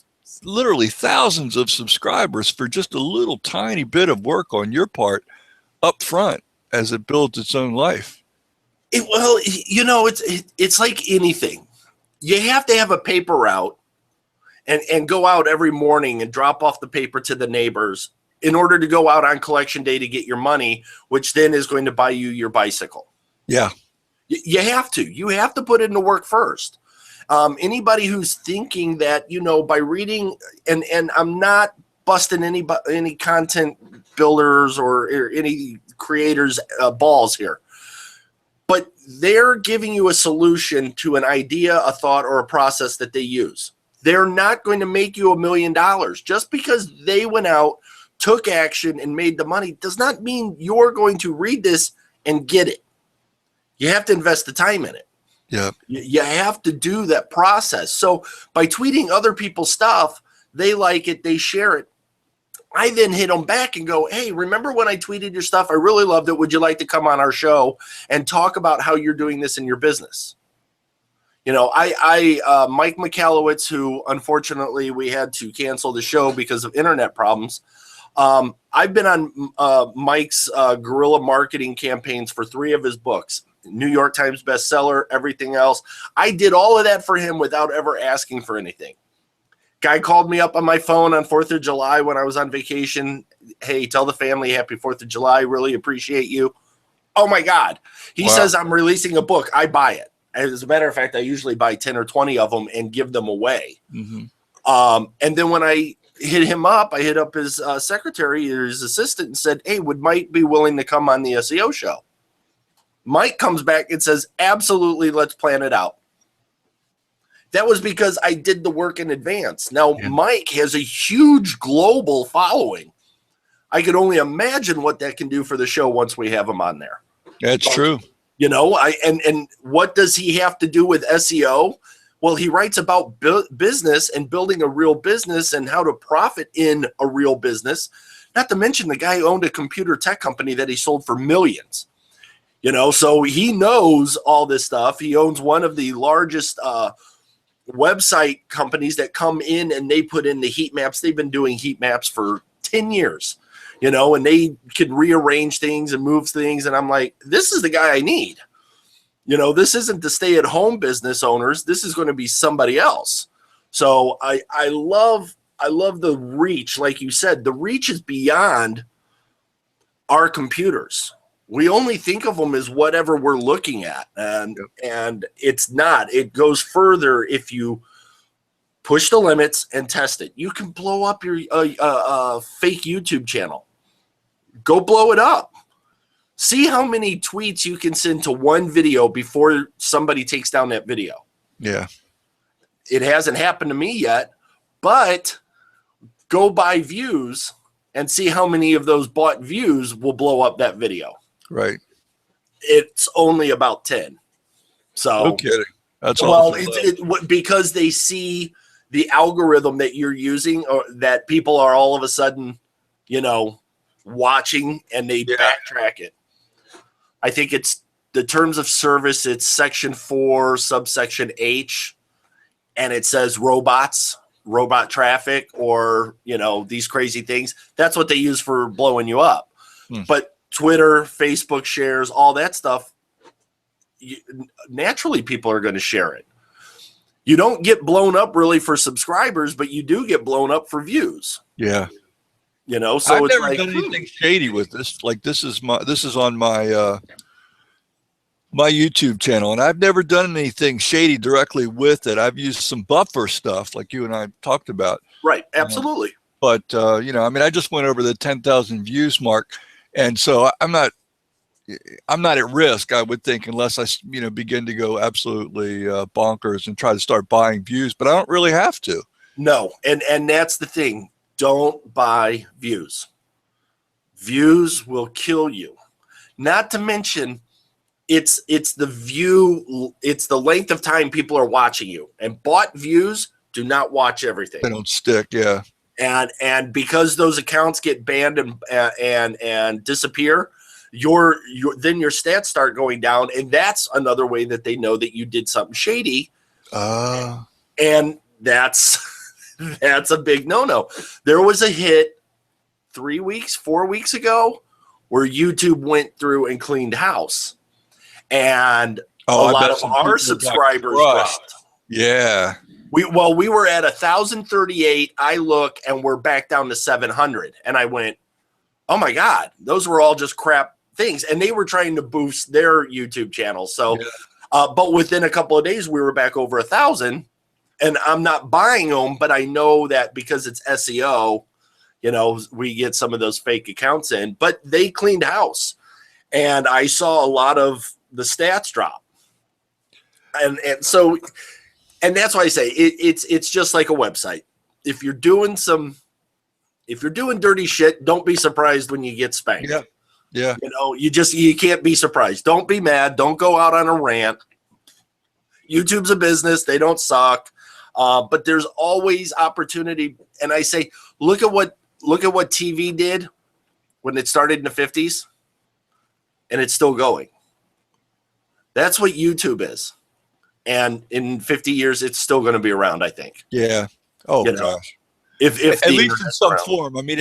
literally thousands of subscribers for just a little tiny bit of work on your part up front as it builds its own life. Well, you know, it's like anything. You have to have a paper route and go out every morning and drop off the paper to the neighbors in order to go out on collection day to get your money, which then is going to buy you your bicycle. Yeah. You have to. You have to put it into work first. Anybody who's thinking that, you know, by reading, and I'm not busting any content builders or any creators' balls here, but they're giving you a solution to an idea, a thought, or a process that they use. They're not going to make you $1 million. Just because they went out, took action, and made the money does not mean you're going to read this and get it. You have to invest the time in it. Yeah. You have to do that process. So by tweeting other people's stuff, they like it, they share it. I then hit them back and go, hey, remember when I tweeted your stuff? I really loved it. Would you like to come on our show and talk about how you're doing this in your business? You know, Mike McAllowitz, who unfortunately we had to cancel the show because of internet problems. I've been on Mike's guerrilla marketing campaigns for 3 of his books. New York Times bestseller, everything else. I did all of that for him without ever asking for anything. Guy called me up on my phone on 4th of July when I was on vacation. Hey, tell the family happy 4th of July. Really appreciate you. Oh my God. He says I'm releasing a book. I buy it. As a matter of fact, I usually buy 10 or 20 of them and give them away. Mm-hmm. And then when I hit him up, I hit up his secretary or his assistant and said, hey, would Mike be willing to come on the SEO show? Mike comes back and says, absolutely, let's plan it out. That was because I did the work in advance. Now, Mike has a huge global following. I could only imagine what that can do for the show once we have him on there. That's true. You know, and what does he have to do with SEO? Well, he writes about business and building a real business and how to profit in a real business. Not to mention the guy owned a computer tech company that he sold for millions. You know, so he knows all this stuff. He owns one of the largest website companies that come in and they put in the heat maps. They've been doing heat maps for 10 years, you know, and they can rearrange things and move things. And I'm like, this is the guy I need. You know, this isn't the stay-at-home business owners. This is going to be somebody else. So I love the reach. Like you said, the reach is beyond our computers. We only think of them as whatever we're looking at, and it's not. It goes further if you push the limits and test it. You can blow up your fake YouTube channel. Go blow it up. See how many tweets you can send to one video before somebody takes down that video. Yeah. It hasn't happened to me yet, but go buy views and see how many of those bought views will blow up that video. Right. It's only about 10. So no kidding. That's well, because they see the algorithm that you're using, or that people are all of a sudden, you know, watching, and they backtrack it. I think it's the terms of service. It's section 4, subsection H, and it says robot traffic, or, you know, these crazy things. That's what they use for blowing you up. But Twitter, Facebook shares, all that stuff, naturally people are going to share it. You don't get blown up really for subscribers, but you do get blown up for views. Yeah. You know, so I've never done anything shady with this. Like this is on my my YouTube channel, and I've never done anything shady directly with it. I've used some buffer stuff like you and I talked about. Right. Absolutely. But you know, I mean, I just went over the 10,000 views mark. And so I'm not at risk, I would think, unless I, you know, begin to go absolutely bonkers and try to start buying views, but I don't really have to. No. And that's the thing. Don't buy views. Views will kill you. Not to mention it's the view, it's the length of time people are watching you, and bought views do not watch everything. They don't stick. Yeah. And because those accounts get banned and disappear, then your stats start going down, and that's another way that they know that you did something shady. And that's a big no-no. There was a hit 4 weeks ago where YouTube went through and cleaned house, and a lot of our subscribers dropped. Yeah. We were at 1,038. I look, and we're back down to 700. And I went, oh my God, those were all just crap things. And they were trying to boost their YouTube channel. So, but within a couple of days, we were back over 1,000. And I'm not buying them, but I know that because it's SEO, you know, we get some of those fake accounts in. But they cleaned house, and I saw a lot of the stats drop. And so And that's why I say it's just like a website. If you're doing dirty shit, don't be surprised when you get spanked. Yeah. Yeah. You know, you can't be surprised. Don't be mad. Don't go out on a rant. YouTube's a business. They don't suck. But there's always opportunity. And I say, look at what TV did when it started in the 50s, and it's still going. That's what YouTube is. And in 50 years, it's still going to be around, I think. Yeah. Oh, gosh. If at least in some form. I mean,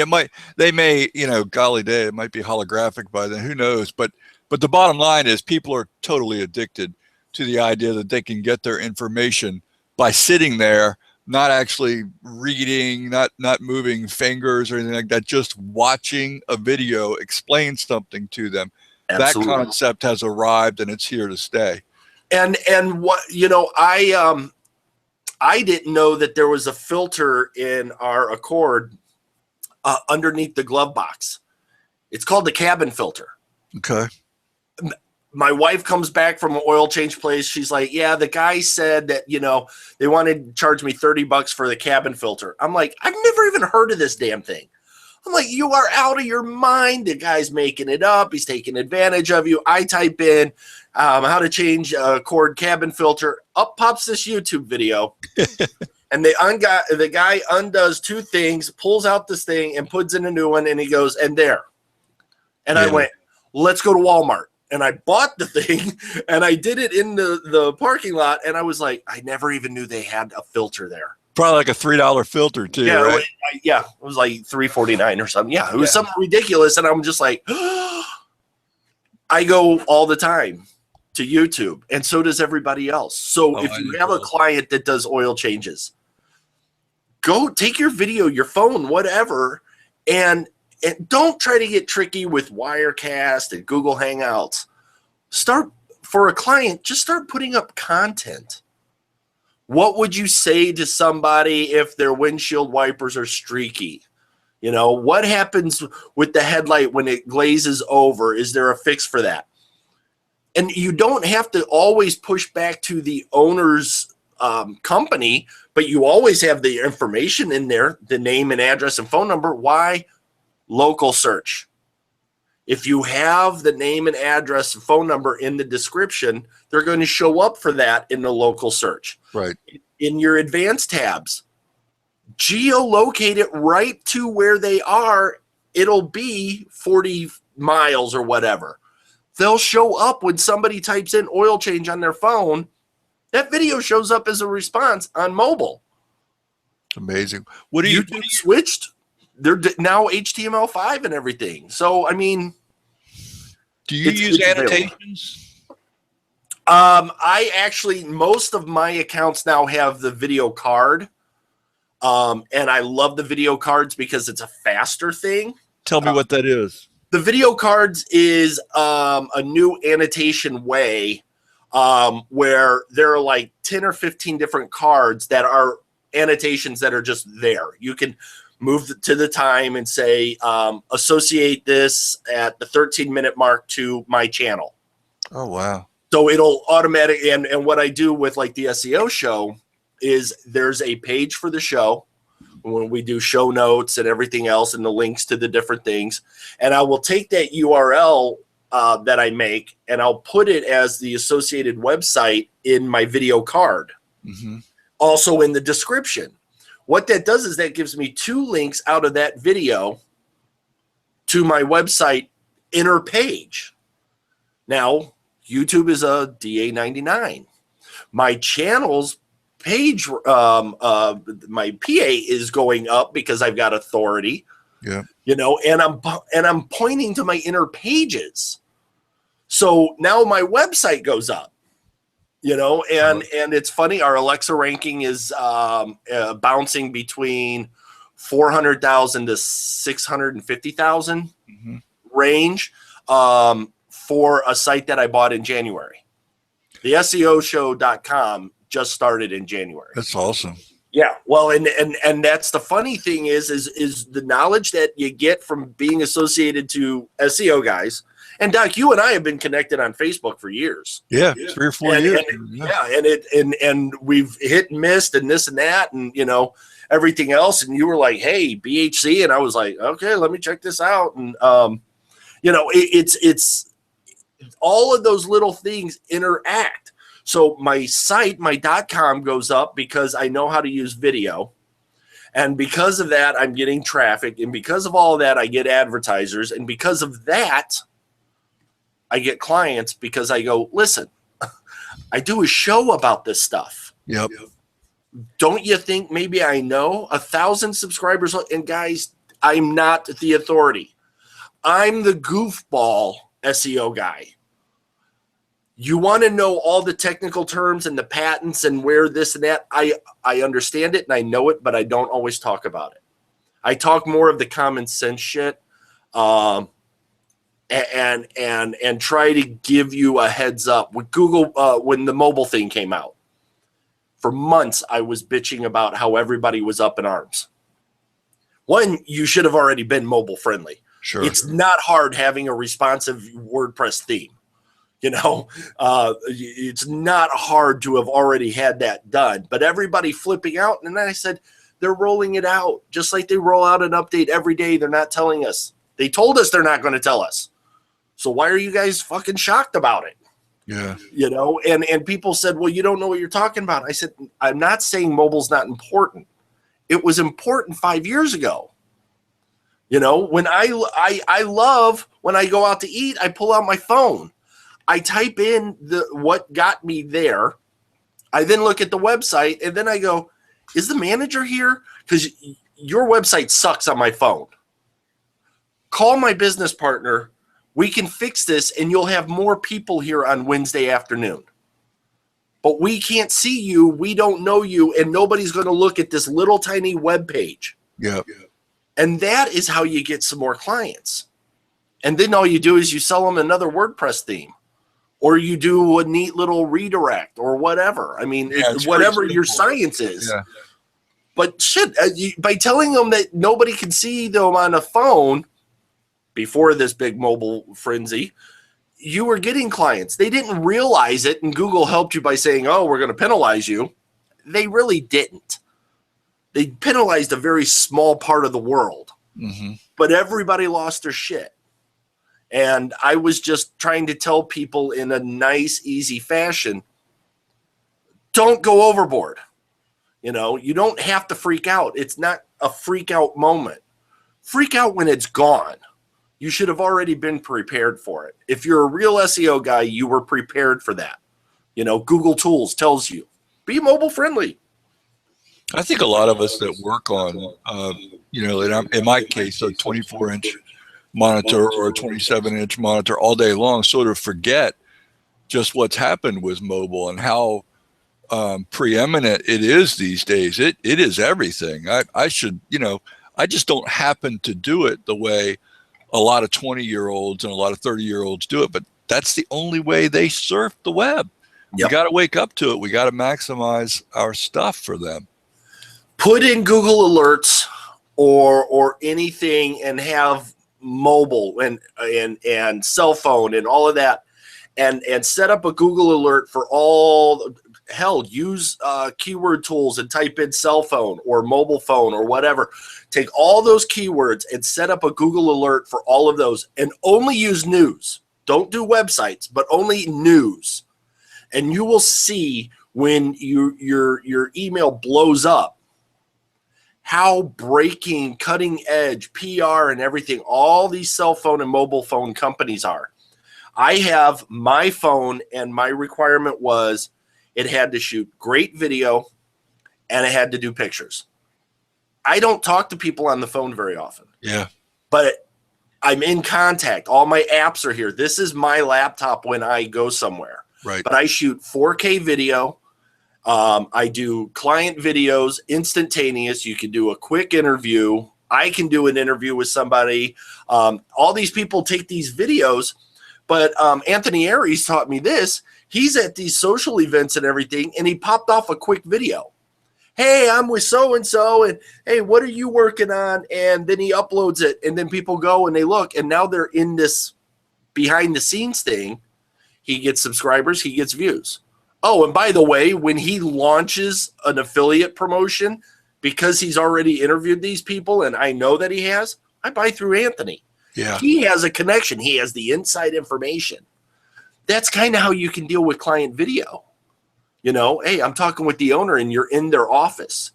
they may, golly day, it might be holographic by then, who knows? But the bottom line is people are totally addicted to the idea that they can get their information by sitting there, not actually reading, not moving fingers or anything like that, just watching a video explain something to them. Absolutely. That concept has arrived and it's here to stay. And what, I didn't know that there was a filter in our Accord underneath the glove box. It's called the cabin filter. Okay. My wife comes back from an oil change place. She's like, yeah, the guy said that, they wanted to charge me $30 for the cabin filter. I'm like, I've never even heard of this damn thing. I'm like, you are out of your mind. The guy's making it up. He's taking advantage of you. I type in how to change a Accord cabin filter. Up pops this YouTube video. And the guy undoes two things, pulls out this thing and puts in a new one. And he goes, and there. And I went, let's go to Walmart. And I bought the thing and I did it in the parking lot. And I was like, I never even knew they had a filter there. Probably like a $3 filter too, yeah, right? It was like $3.49 or something. Yeah, it was something ridiculous. And I'm just like, I go all the time to YouTube, and so does everybody else. So if you have a client that does oil changes, go take your video, your phone, whatever, and don't try to get tricky with Wirecast and Google Hangouts. For a client, just start putting up content. What would you say to somebody if their windshield wipers are streaky? What happens with the headlight when it glazes over? Is there a fix for that? And you don't have to always push back to the owner's company, but you always have the information in there, the name and address and phone number. Why? Local search. If you have the name and address and phone number in the description, they're going to show up for that in the local search. Right. In your advanced tabs, geolocate it right to where they are. It'll be 40 miles or whatever. They'll show up when somebody types in oil change on their phone. That video shows up as a response on mobile. Amazing. YouTube switched? They're now HTML5 and everything. So, I mean, do you use annotations? I actually, most of my accounts now have the video card. And I love the video cards because it's a faster thing. Tell me what that is. The video cards is a new annotation way where there are like 10 or 15 different cards that are annotations that are just there. You can move to the time and say, associate this at the 13-minute mark to my channel. Oh, wow. So it'll automatically, and what I do with like the SEO show is there's a page for the show when we do show notes and everything else and the links to the different things. And I will take that URL that I make and I'll put it as the associated website in my video card. Mm-hmm. Also in the description. What that does is that gives me 2 links out of that video to my website inner page. Now, YouTube is a DA99. My channel's page, my PA is going up because I've got authority. Yeah. And I'm pointing to my inner pages. So now my website goes up. And it's funny. Our Alexa ranking is bouncing between 400,000 to 650,000 range for a site that I bought in January. The SEOshow.com just started in January. That's awesome. Yeah. Well, and that's the funny thing is the knowledge that you get from being associated to SEO guys And Doc, you and I have been connected on Facebook for years. Yeah, 3 or 4 years. And we've hit and missed and this and that and everything else. And you were like, "Hey, BH.C," and I was like, "Okay, let me check this out." And it's all of those little things interact. So my site, my .com goes up because I know how to use video. And because of that, I'm getting traffic. And because of all of that, I get advertisers. And because of that, I get clients because I go, "Listen, I do a show about this stuff. Yep. Don't you think maybe I know 1,000 subscribers?" And guys, I'm not the authority. I'm the goofball SEO guy. You want to know all the technical terms and the patents and where this and that. I understand it and I know it, but I don't always talk about it. I talk more of the common sense shit, and try to give you a heads up. With Google, when the mobile thing came out, for months I was bitching about how everybody was up in arms. One, you should have already been mobile friendly. Sure. It's not hard having a responsive WordPress theme. It's not hard to have already had that done, but everybody flipping out. And then I said, they're rolling it out just like they roll out an update every day. They're not telling us. They told us they're not going to tell us. So why are you guys fucking shocked about it? Yeah. And people said, "Well, you don't know what you're talking about." I said, "I'm not saying mobile's not important. It was important 5 years ago. When I love when I go out to eat, I pull out my phone. I type in what got me there. I then look at the website and then I go, is the manager here? Because your website sucks on my phone. Call my business partner. We can fix this and you'll have more people here on Wednesday afternoon. But we can't see you. We don't know you. And nobody's going to look at this little tiny web page." Yep. And that is how you get some more clients. And then all you do is you sell them another WordPress theme. Or you do a neat little redirect or whatever. I mean, whatever your science is. Yeah. But shit, by telling them that nobody can see them on a phone before this big mobile frenzy, you were getting clients. They didn't realize it, and Google helped you by saying, "Oh, we're going to penalize you." They really didn't. They penalized a very small part of the world. Mm-hmm. But everybody lost their shit. And I was just trying to tell people in a nice, easy fashion, don't go overboard. You don't have to freak out. It's not a freak out moment. Freak out when it's gone. You should have already been prepared for it. If you're a real SEO guy, you were prepared for that. Google Tools tells you, be mobile friendly. I think a lot of us that work on, in my case, a 24-inch monitor or a 27-inch monitor all day long sort of forget just what's happened with mobile and how preeminent it is these days. It is everything. I just don't happen to do it the way a lot of 20-year-olds and a lot of 30-year-olds do it, but that's the only way they surf the web. Yep. We got to wake up to it. We got to maximize our stuff for them. Put in Google alerts or anything and have mobile and cell phone and all of that and set up a Google alert for all. Hell, use keyword tools and type in cell phone or mobile phone or whatever. Take all those keywords and set up a Google alert for all of those and only use news. Don't do websites, but only news. And you will see when your email blows up how breaking, cutting edge, PR and everything, all these cell phone and mobile phone companies are. I have my phone and my requirement was it had to shoot great video and it had to do pictures. I don't talk to people on the phone very often. Yeah. But I'm in contact. All my apps are here. This is my laptop when I go somewhere. Right. But I shoot 4K video. I do client videos, instantaneous. You can do a quick interview. I can do an interview with somebody. All these people take these videos, but Anthony Aries taught me this. He's at these social events and everything, and he popped off a quick video. Hey, I'm with so-and-so, and hey, what are you working on? And then he uploads it, and then people go and they look, and now they're in this behind the scenes thing, he gets subscribers, he gets views. Oh, and by the way, when he launches an affiliate promotion, because he's already interviewed these people and I know that he has, I buy through Anthony. Yeah. He has a connection. He has the inside information. That's kind of how you can deal with client video. You know, hey, I'm talking with the owner and you're in their office.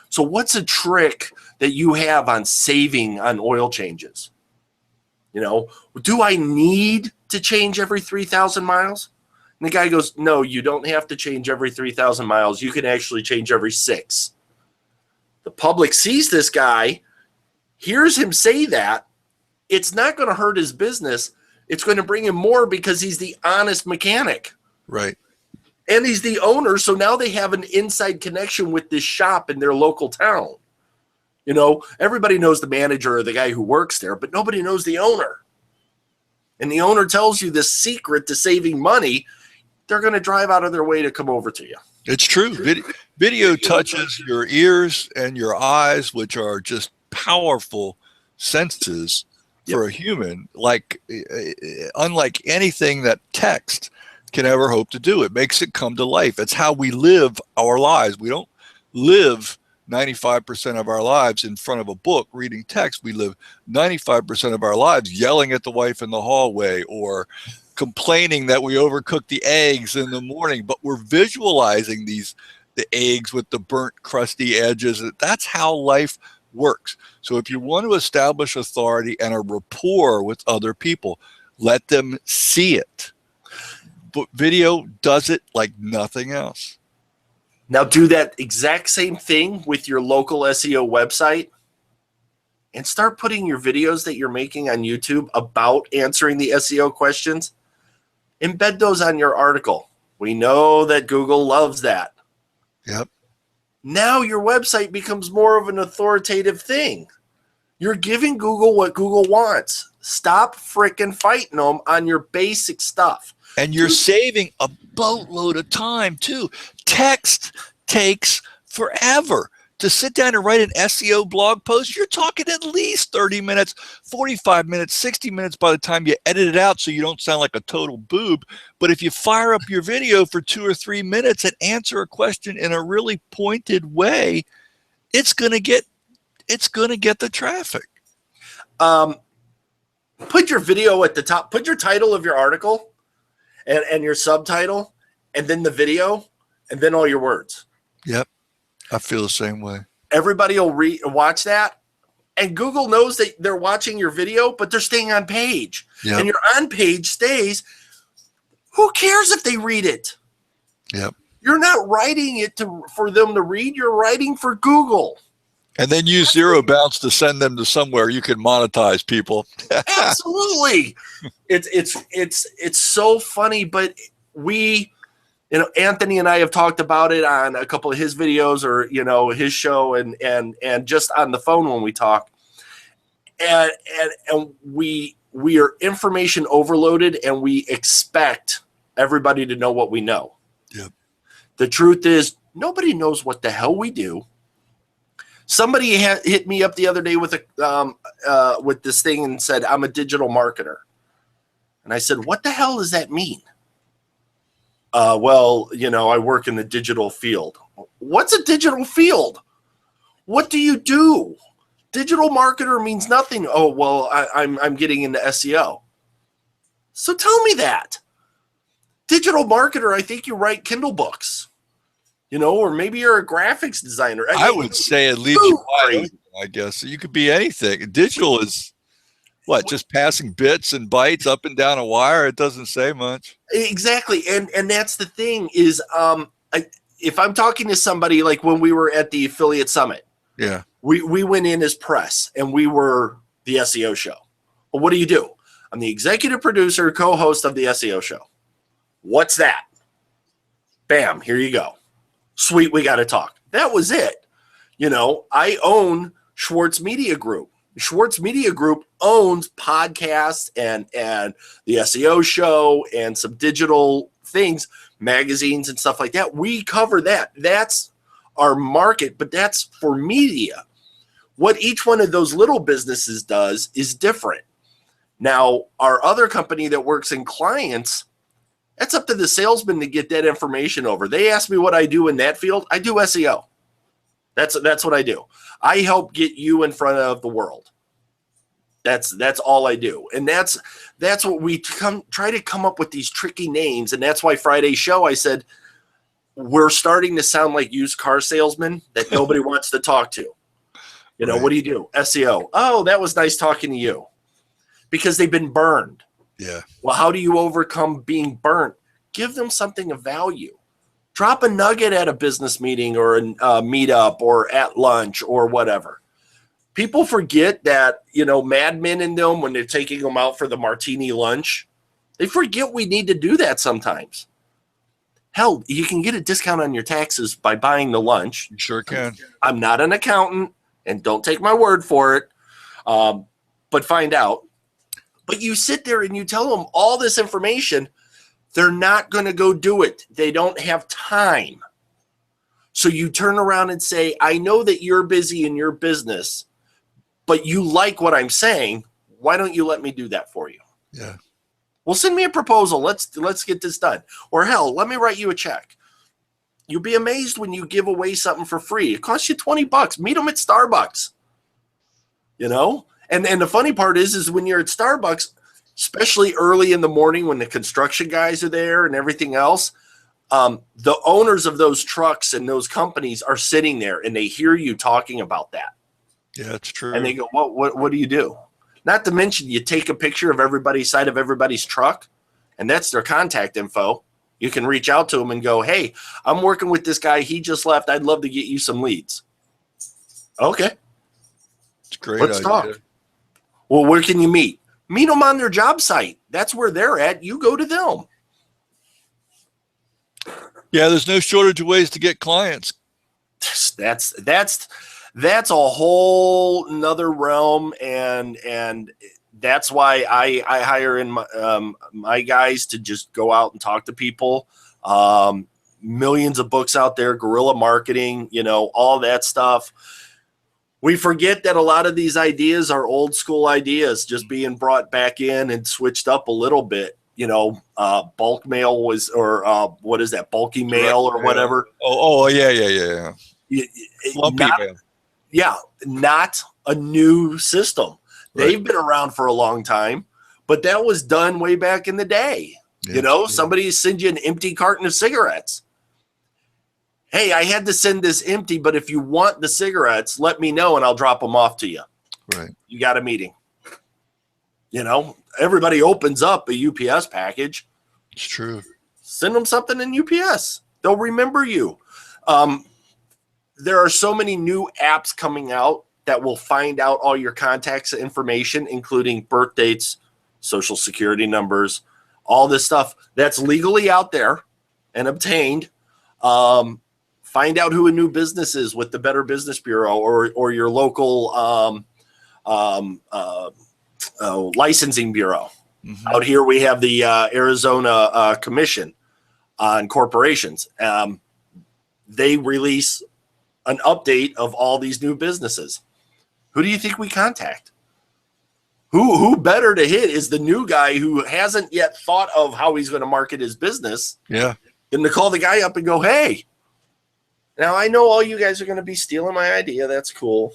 So what's a trick that you have on saving on oil changes? You know, do I need to change every 3,000 miles? And the guy goes, no, you don't have to change every 3,000 miles. You can actually change every 6. The public sees this guy, hears him say that. It's not going to hurt his business. It's going to bring him more because he's the honest mechanic. Right. And he's the owner, so now they have an inside connection with this shop in their local town. You know, everybody knows the manager or the guy who works there, but nobody knows the owner. And the owner tells you the secret to saving money. They're going to drive out of their way to come over to you. It's true. Video touches your ears and your eyes, which are just powerful senses for a human, like unlike anything that text can ever hope to do. It makes it come to life. It's how we live our lives. We don't live 95% of our lives in front of a book reading text. We live 95% of our lives yelling at the wife in the hallway or complaining that we overcooked the eggs in the morning, but we're visualizing the eggs with the burnt crusty edges. That's how life works. So if you want to establish authority and a rapport with other people, let them see it. But video does it like nothing else. Now do that exact same thing with your local SEO website and start putting your videos that you're making on YouTube about answering the SEO questions. Embed those on your article. We know that Google loves that. Yep. Now your website becomes more of an authoritative thing. You're giving Google what Google wants. Stop freaking fighting them on your basic stuff. And you're saving a boatload of time too. Text takes forever. To sit down and write an SEO blog post, you're talking at least 30 minutes, 45 minutes, 60 minutes by the time you edit it out so you don't sound like a total boob. But if you fire up your video for 2 or 3 minutes and answer a question in a really pointed way, it's going to get the traffic. Put your video at the top. Put your title of your article and your subtitle and then the video and then all your words. Yep. I feel the same way. Everybody will watch that, and Google knows that they're watching your video, but they're staying on page. Yep. And your on page stays. Who cares if they read it? Yep. You're not writing it for them to read. You're writing for Google. And then use zero bounce to send them to somewhere you can monetize people. Absolutely. It's so funny, but Anthony and I have talked about it on a couple of his videos or, his show and just on the phone when we talk. And we are information overloaded and we expect everybody to know what we know. Yep. The truth is nobody knows what the hell we do. Somebody hit me up the other day with this thing and said, I'm a digital marketer. And I said, what the hell does that mean? Well, I work in the digital field. What's a digital field? What do you do? Digital marketer means nothing. Oh, well, I'm getting into SEO. So tell me that. Digital marketer, I think you write Kindle books, or maybe you're a graphics designer. I would say it leaves you wide open, I guess. You could be anything. Digital is what? Just passing bits and bytes up and down a wire. It doesn't say much. Exactly. And that's the thing is, if I'm talking to somebody like when we were at the affiliate summit, yeah, we went in as press and we were the SEO show. Well, what do? I'm the executive producer, co-host of the SEO show. What's that? Bam, here you go. Sweet, we got to talk. That was it. I own Schwarz Media Group. Schwarz Media Group owns podcasts and the SEO show and some digital things, magazines and stuff like that. We cover that. That's our market, but that's for media. What each one of those little businesses does is different. Now, our other company that works in clients, that's up to the salesman to get that information over. They ask me what I do in that field. I do SEO. That's what I do. I help get you in front of the world. That's all I do. And that's what we try to come up with, these tricky names. And that's why Friday's show, I said, we're starting to sound like used car salesmen that nobody wants to talk to. You know, right. What do you do? SEO. Oh, that was nice talking to you. Because they've been burned. Yeah. Well, how do you overcome being burnt? Give them something of value. Drop a nugget at a business meeting or a meetup or at lunch or whatever. People forget that, you know, Mad Men in them, when they're taking them out for the martini lunch, they forget we need to do that sometimes. Hell, you can get a discount on your taxes by buying the lunch. You sure can. I'm not an accountant, and don't take my word for it, but find out. But you sit there and you tell them all this information. They're not going to go do it. They don't have time. So you turn around and say, I know that you're busy in your business, but you like what I'm saying. Why don't you let me do that for you? Yeah. Well, send me a proposal. Let's get this done. Or hell, let me write you a check. You'll be amazed when you give away something for free. It costs you $20. Meet them at Starbucks. You know? And the funny part is when you're at Starbucks, especially early in the morning when the construction guys are there and everything else, the owners of those trucks and those companies are sitting there and they hear you talking about that. Yeah, that's true. And they go, what do you do? Not to mention, you take a picture of everybody's side of everybody's truck, and that's their contact info. You can reach out to them and go, hey, I'm working with this guy. He just left. I'd love to get you some leads. Okay. It's great. Let's talk. Well, where can you meet? Meet them on their job site. That's where they're at. You go to them. Yeah, there's no shortage of ways to get clients. That's a whole nother realm, and that's why I hire in my guys to just go out and talk to people. Millions of books out there, guerrilla marketing, you know, all that stuff. We forget that a lot of these ideas are old school ideas, just being brought back in and switched up a little bit. You know, bulk mail was, or what is that, bulky mail or whatever. Oh, yeah. Lumpy mail. Yeah, not a new system. Right. They've been around for a long time, but that was done way back in the day. Yeah, you know, somebody sends you an empty carton of cigarettes. Hey, I had to send this empty, but if you want the cigarettes, let me know and I'll drop them off to you. Right. You got a meeting. You know, everybody opens up a UPS package. It's true. Send them something in UPS. They'll remember you. There are so many new apps coming out that will find out all your contacts information, including birth dates, social security numbers, all this stuff that's legally out there and obtained. Find out who a new business is with the Better Business Bureau or your local licensing bureau. Mm-hmm. Out here we have the Arizona Commission on Corporations. They release an update of all these new businesses. Who do you think we contact? Who better to hit is the new guy who hasn't yet thought of how he's going to market his business. Yeah. Than to call the guy up and go, hey, now I know all you guys are going to be stealing my idea. That's cool.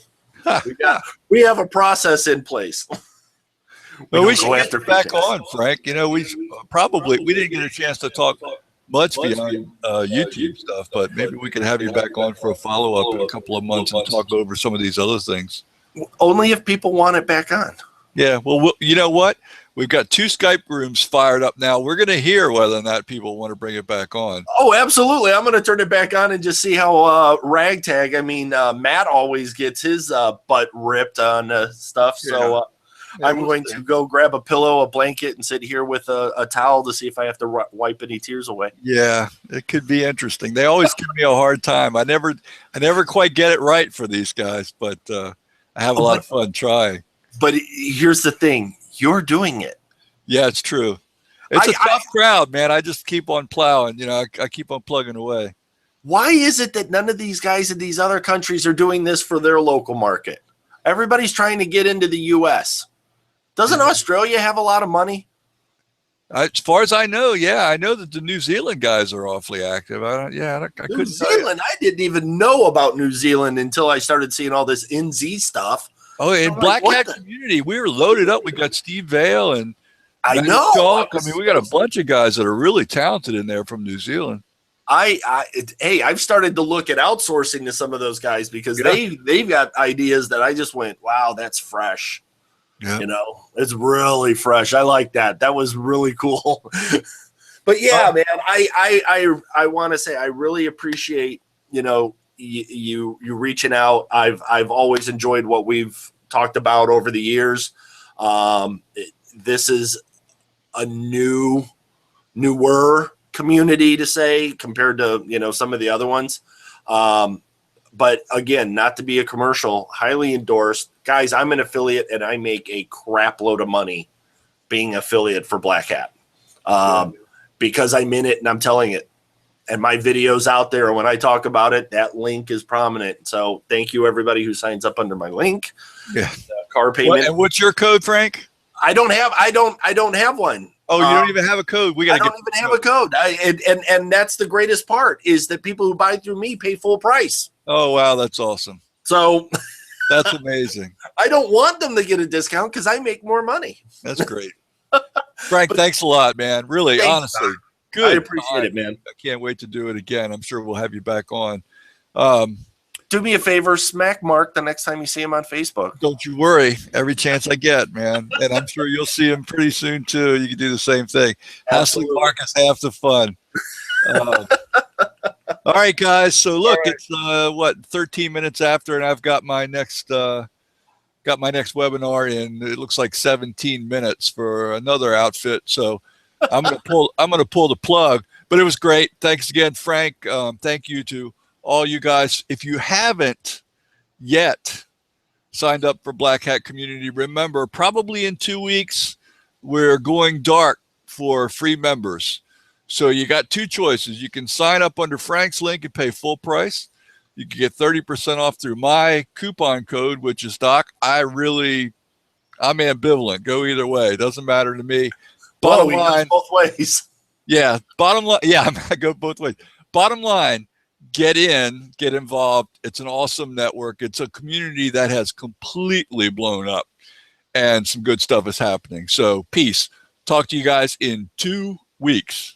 We have a process in place. We should get back on, Frank. You know, we didn't get a chance to talk much beyond YouTube stuff, but maybe we could have you back on for a follow-up in a couple of months and talk over some of these other things. Only if people want it back on. Yeah, well, you know what? We've got 2 Skype rooms fired up now. We're going to hear whether or not people want to bring it back on. Oh, absolutely. I'm going to turn it back on and just see how ragtag. I mean, Matt always gets his butt ripped on stuff, so I'm going to go grab a pillow, a blanket, and sit here with a towel to see if I have to wipe any tears away. Yeah, it could be interesting. They always give me a hard time. I never quite get it right for these guys, but I have a lot of fun trying. But here's the thing. You're doing it. Yeah, it's true. It's a tough crowd, man. I just keep on plowing. You know, I keep on plugging away. Why is it that none of these guys in these other countries are doing this for their local market? Everybody's trying to get into the U.S. Doesn't Australia have a lot of money? As far as I know, yeah, I know that the New Zealand guys are awfully active. I New Zealand, I didn't even know about New Zealand until I started seeing all this NZ stuff. Oh, in Black Hat community, we were loaded up. We got Steve Vale and I know. Chalk. I mean, we got a bunch of guys that are really talented in there from New Zealand. Hey, I've started to look at outsourcing to some of those guys because they've got ideas that I just went, wow, that's fresh. Yeah. You know, it's really fresh. I like that. That was really cool. But yeah, man, I want to say I really appreciate, you know, you reaching out. I've always enjoyed what we've talked about over the years. This is a newer community to say compared to, you know, some of the other ones. But again, not to be a commercial, highly endorsed. Guys, I'm an affiliate and I make a crap load of money being affiliate for Black Hat because I'm in it and I'm telling it. And my video's out there. And when I talk about it, that link is prominent. So thank you, everybody who signs up under my link. Yeah. Car payment. And what's your code, Frank? I don't have one. Oh, you don't even have a code. I don't even have a code. And that's the greatest part is that people who buy through me pay full price. Oh, wow. That's awesome. So that's amazing. I don't want them to get a discount because I make more money. That's great. Frank, thanks a lot, man. Really, honestly. Good. I appreciate it, man. I can't wait to do it again. I'm sure we'll have you back on. Do me a favor, smack Mark the next time you see him on Facebook. Don't you worry. Every chance I get, man. And I'm sure you'll see him pretty soon, too. You can do the same thing. Hassling Mark is half the fun. All right, guys. So look, it's 13 minutes after, and I've got my next webinar in. It looks like 17 minutes for another outfit. So I'm gonna pull the plug. But it was great. Thanks again, Frank. Thank you to all you guys. If you haven't yet signed up for Black Hat Community, remember, probably in 2 weeks, we're going dark for free members. So you got two choices. You can sign up under Frank's link and pay full price. You can get 30% off through my coupon code, which is Doc. I'm ambivalent. Go either way. It doesn't matter to me. Bottom line, both ways. Yeah. Bottom line. Yeah, I go both ways. Bottom line, get involved. It's an awesome network. It's a community that has completely blown up and some good stuff is happening. So peace. Talk to you guys in 2 weeks.